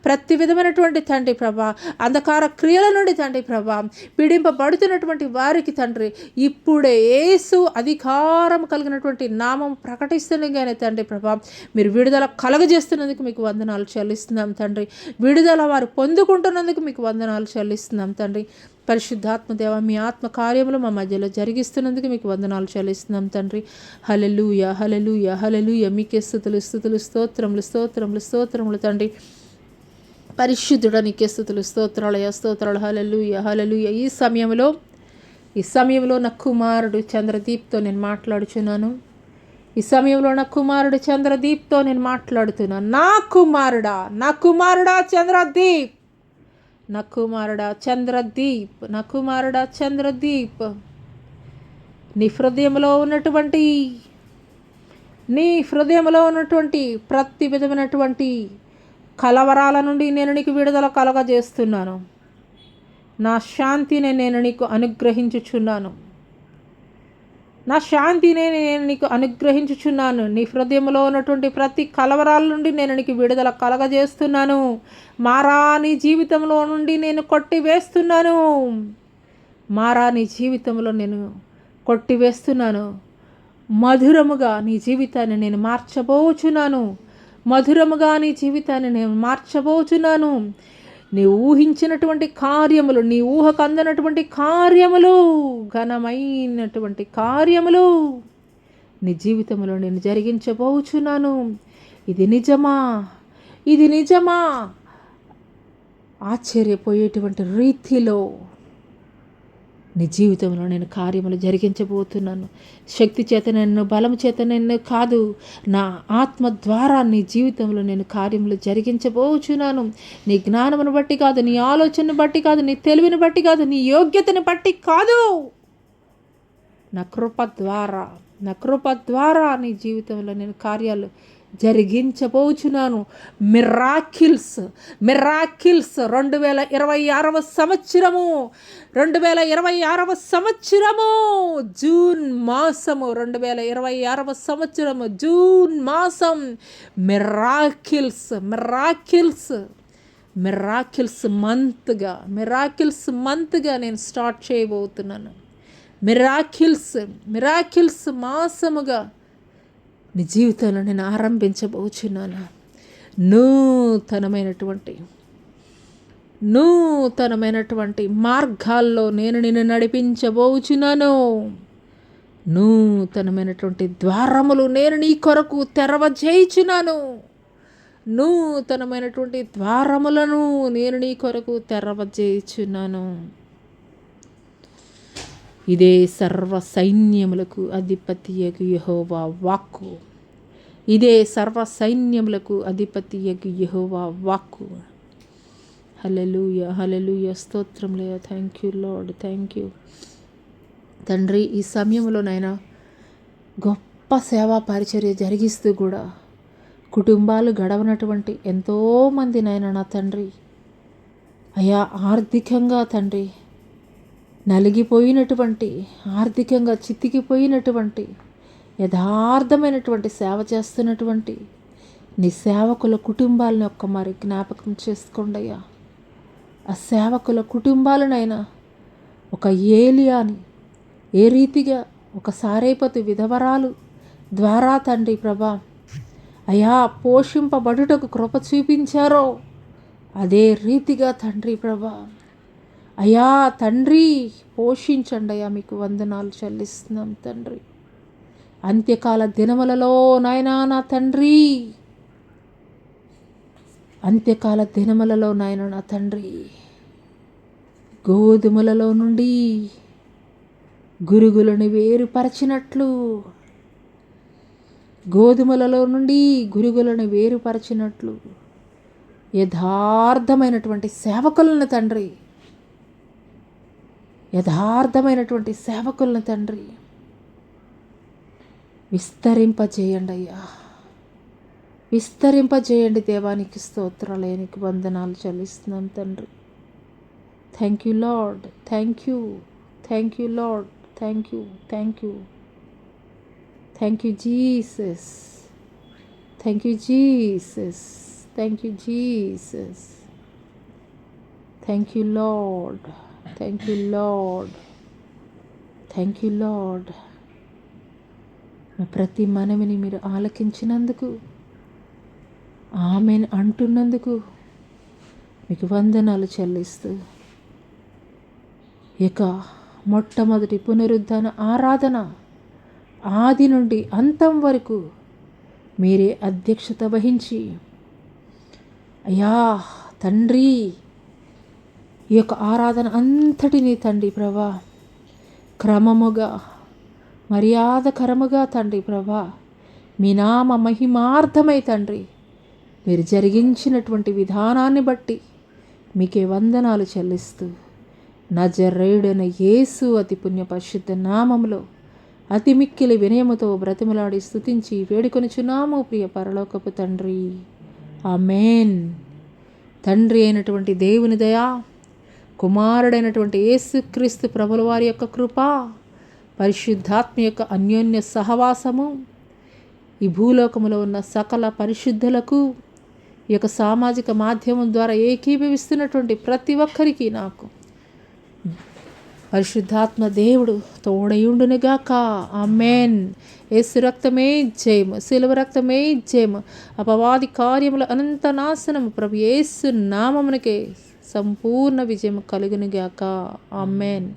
ప్రతి విధమైనటువంటి తండ్రి ప్రభా అంధకార క్రియల నుండి తండ్రి ప్రభా పీడింపబడుతున్నటువంటి వారికి తండ్రి ఇప్పుడే యేసు అధికారం కలిగినటువంటి నామం ప్రకటిస్తుండగానే తండ్రి ప్రభా మీరు విడుదల కలగజేస్తున్నందుకు మీకు వందనాలు చెల్లిస్తున్నాం తండ్రి. విడుదల వారు పొందుకుంటున్నందుకు మీకు వందనాలు చెల్లిస్తున్నాం తండ్రి. పరిశుద్ధాత్మ దేవ మీ ఆత్మ కార్యములు మా మధ్యలో జరిగిస్తున్నందుకు మీకు వందనాలు చెల్లిస్తున్నాం తండ్రి. హల్లెలూయా హల్లెలూయా హల్లెలూయా. మీకే స్తుతులు స్తుతులు స్తోత్రములు స్తోత్రములు స్తోత్రములు తండ్రి. పరిశుద్ధుడా నీకే స్తుతులు స్తోత్రాలయ స్తోత్రాలు. హల్లెలూయా హల్లెలూయా. ఈ సమయంలో నా కుమారుడు చంద్రదీప్తో నేను మాట్లాడుచున్నాను. ఈ సమయంలో నా కుమారుడు చంద్రదీప్తో నేను మాట్లాడుతున్నాను. నా కుమారుడా చంద్రదీప్, నా కుమారుడా చంద్రదీప్, నా కుమారుడా చంద్రదీప్, నీ హృదయంలో ఉన్నటువంటి ప్రతి విధమైనటువంటి కలవరాల నుండి నేను నీకు విడుదల కలగజేస్తున్నాను. నా శాంతిని నేను నీకు అనుగ్రహించుచున్నాను. నీ హృదయంలో ఉన్నటువంటి ప్రతి కలవరాల నుండి నేను నీకు విడుదల కలగజేస్తున్నాను. మారా నీ జీవితంలో నుండి నేను కొట్టివేస్తున్నాను. మధురముగా నీ జీవితాన్ని నేను మార్చబోచున్నాను. నీ ఊహించినటువంటి కార్యములు, నీ ఊహకు అందనటువంటి కార్యములు, ఘనమైనటువంటి కార్యములు నీ జీవితంలో నేను జరిగించబోచున్నాను. ఇది నిజమా? ఆశ్చర్యపోయేటువంటి రీతిలో నీ జీవితంలో నేను కార్యములు జరిగించబోతున్నాను. శక్తి చేత నిన్ను, బలము చేత నిన్ను కాదు, నా ఆత్మ ద్వారా నీ జీవితంలో నేను కార్యములు జరిగించబోచున్నాను. నీ జ్ఞానమును బట్టి కాదు, నీ ఆలోచనను బట్టి కాదు, నీ తెలివిని బట్టి కాదు, నీ యోగ్యతను బట్టి కాదు, నా కృప ద్వారా నీ జీవితంలో నేను కార్యాలు జరిగించబోచున్నాను. మిరాకిల్స్ 2026 సంవత్సరము 2026 సంవత్సరము జూన్ మాసము 2026 సంవత్సరము జూన్ మాసం మిరాకిల్స్ మంత్గా నేను స్టార్ట్ చేయబోతున్నాను. మిరాకిల్స్ మాసముగా నీ జీవితంలో నేను ఆరంభించబోచున్నాను. నూతనమైనటువంటి మార్గాల్లో నేను నిన్ను నడిపించబోచున్నాను. నూతనమైనటువంటి ద్వారములు నేను నీ కొరకు తెరవజేయుచున్నాను. నూతనమైనటువంటి ద్వారములను నేను నీ కొరకు తెరవజేయుచున్నాను. ఇదే సర్వ సైన్యములకు అధిపతియగు యెహోవా వాక్కు. హల్లెలూయా స్తోత్రంలే. Thank you Lord, thank you తండ్రి. ఈ సమయంలో నాయనా గొప్ప సేవా పరిచర్య జరిగిస్తూ కూడా కుటుంబాలు గడవనటువంటి ఎంతోమంది నాయనా నా తండ్రి అయా ఆర్థికంగా తండ్రి నలిగిపోయినటువంటి, ఆర్థికంగా చితికిపోయినటువంటి, యథార్థమైనటువంటి సేవ చేస్తున్నటువంటి నీ సేవకుల కుటుంబాలను మరి జ్ఞాపకం చేసుకోండి అయ్యా. ఆ సేవకుల కుటుంబాలనైనా ఒక ఏలియాని ఏ రీతిగా ఒక సారేపతు విధవరాలు ద్వారా తండ్రి ప్రభా అయా పోషింపబడుటకు కృప చూపించారో అదే రీతిగా తండ్రి ప్రభా అయా తండ్రి పోషించండి అయ్యా. మీకు వందనాలు చెల్లిస్తున్నాం తండ్రి. అంత్యకాల దినములలో నాయనా నా తండ్రి, అంత్యకాల దినములలో నాయన నా తండ్రి గోధుమలలో నుండి గురుగులను వేరుపరచినట్లు యథార్థమైనటువంటి సేవకులను తండ్రి విస్తరింపజేయండి అయ్యా. విస్తరింపజేయండి దేవానికి స్తోత్రాలు, నీకు వందనాలు చెల్లిస్తున్నాం తండ్రి. Thank you Lord, thank you Lord, thank you Jesus, thank you Jesus, thank you lord. ప్రతి మనవిని మీరు ఆలకించినందుకు, ఆమెన్ అంటున్నందుకు మీకు వందనాలు చెల్లిస్తూ ఇక మొట్టమొదటి పునరుద్ధాన ఆరాధన ఆది నుండి అంతం వరకు మీరే అధ్యక్షత వహించి అయ్యా తండ్రి ఈ యొక్క ఆరాధన అంతటినీ తండ్రి ప్రభా క్రమముగా మర్యాదకరముగా తండ్రి ప్రభా మీ నామ మహిమార్థమై తండ్రి మీరు జరిగించినటువంటి విధానాన్ని బట్టి మీకే వందనాలు చెల్లిస్తూ నజరేయుడైన యేసు అతి పుణ్య పరిశుద్ధ నామములో అతి మిక్కిలి వినయముతో బ్రతిమలాడి స్తుతించి వేడుకొనుచున్నాము ప్రియ పరలోకపు తండ్రి. ఆమేన్. తండ్రి అయినటువంటి దేవుని దయా, కుమారుడైనటువంటి యేసుక్రీస్తు ప్రభుల వారి యొక్క కృప, పరిశుద్ధాత్మ యొక్క అన్యోన్య సహవాసము ఈ భూలోకములో ఉన్న సకల పరిశుద్ధులకు ఈ యొక్క సామాజిక మాధ్యమం ద్వారా ఏకీభవిస్తున్నటువంటి ప్రతి ఒక్కరికి నాకు పరిశుద్ధాత్మ దేవుడు తోడయుండునుగాక. ఆమేన్. యేసు రక్తమే జయము, శిలువ రక్తమే జయము, అపవాది కార్యముల అనంత నాశనము ప్రభు యేసు నామమునకే సంపూర్ణ విజయం కలుగునుగాక. ఆమేన్.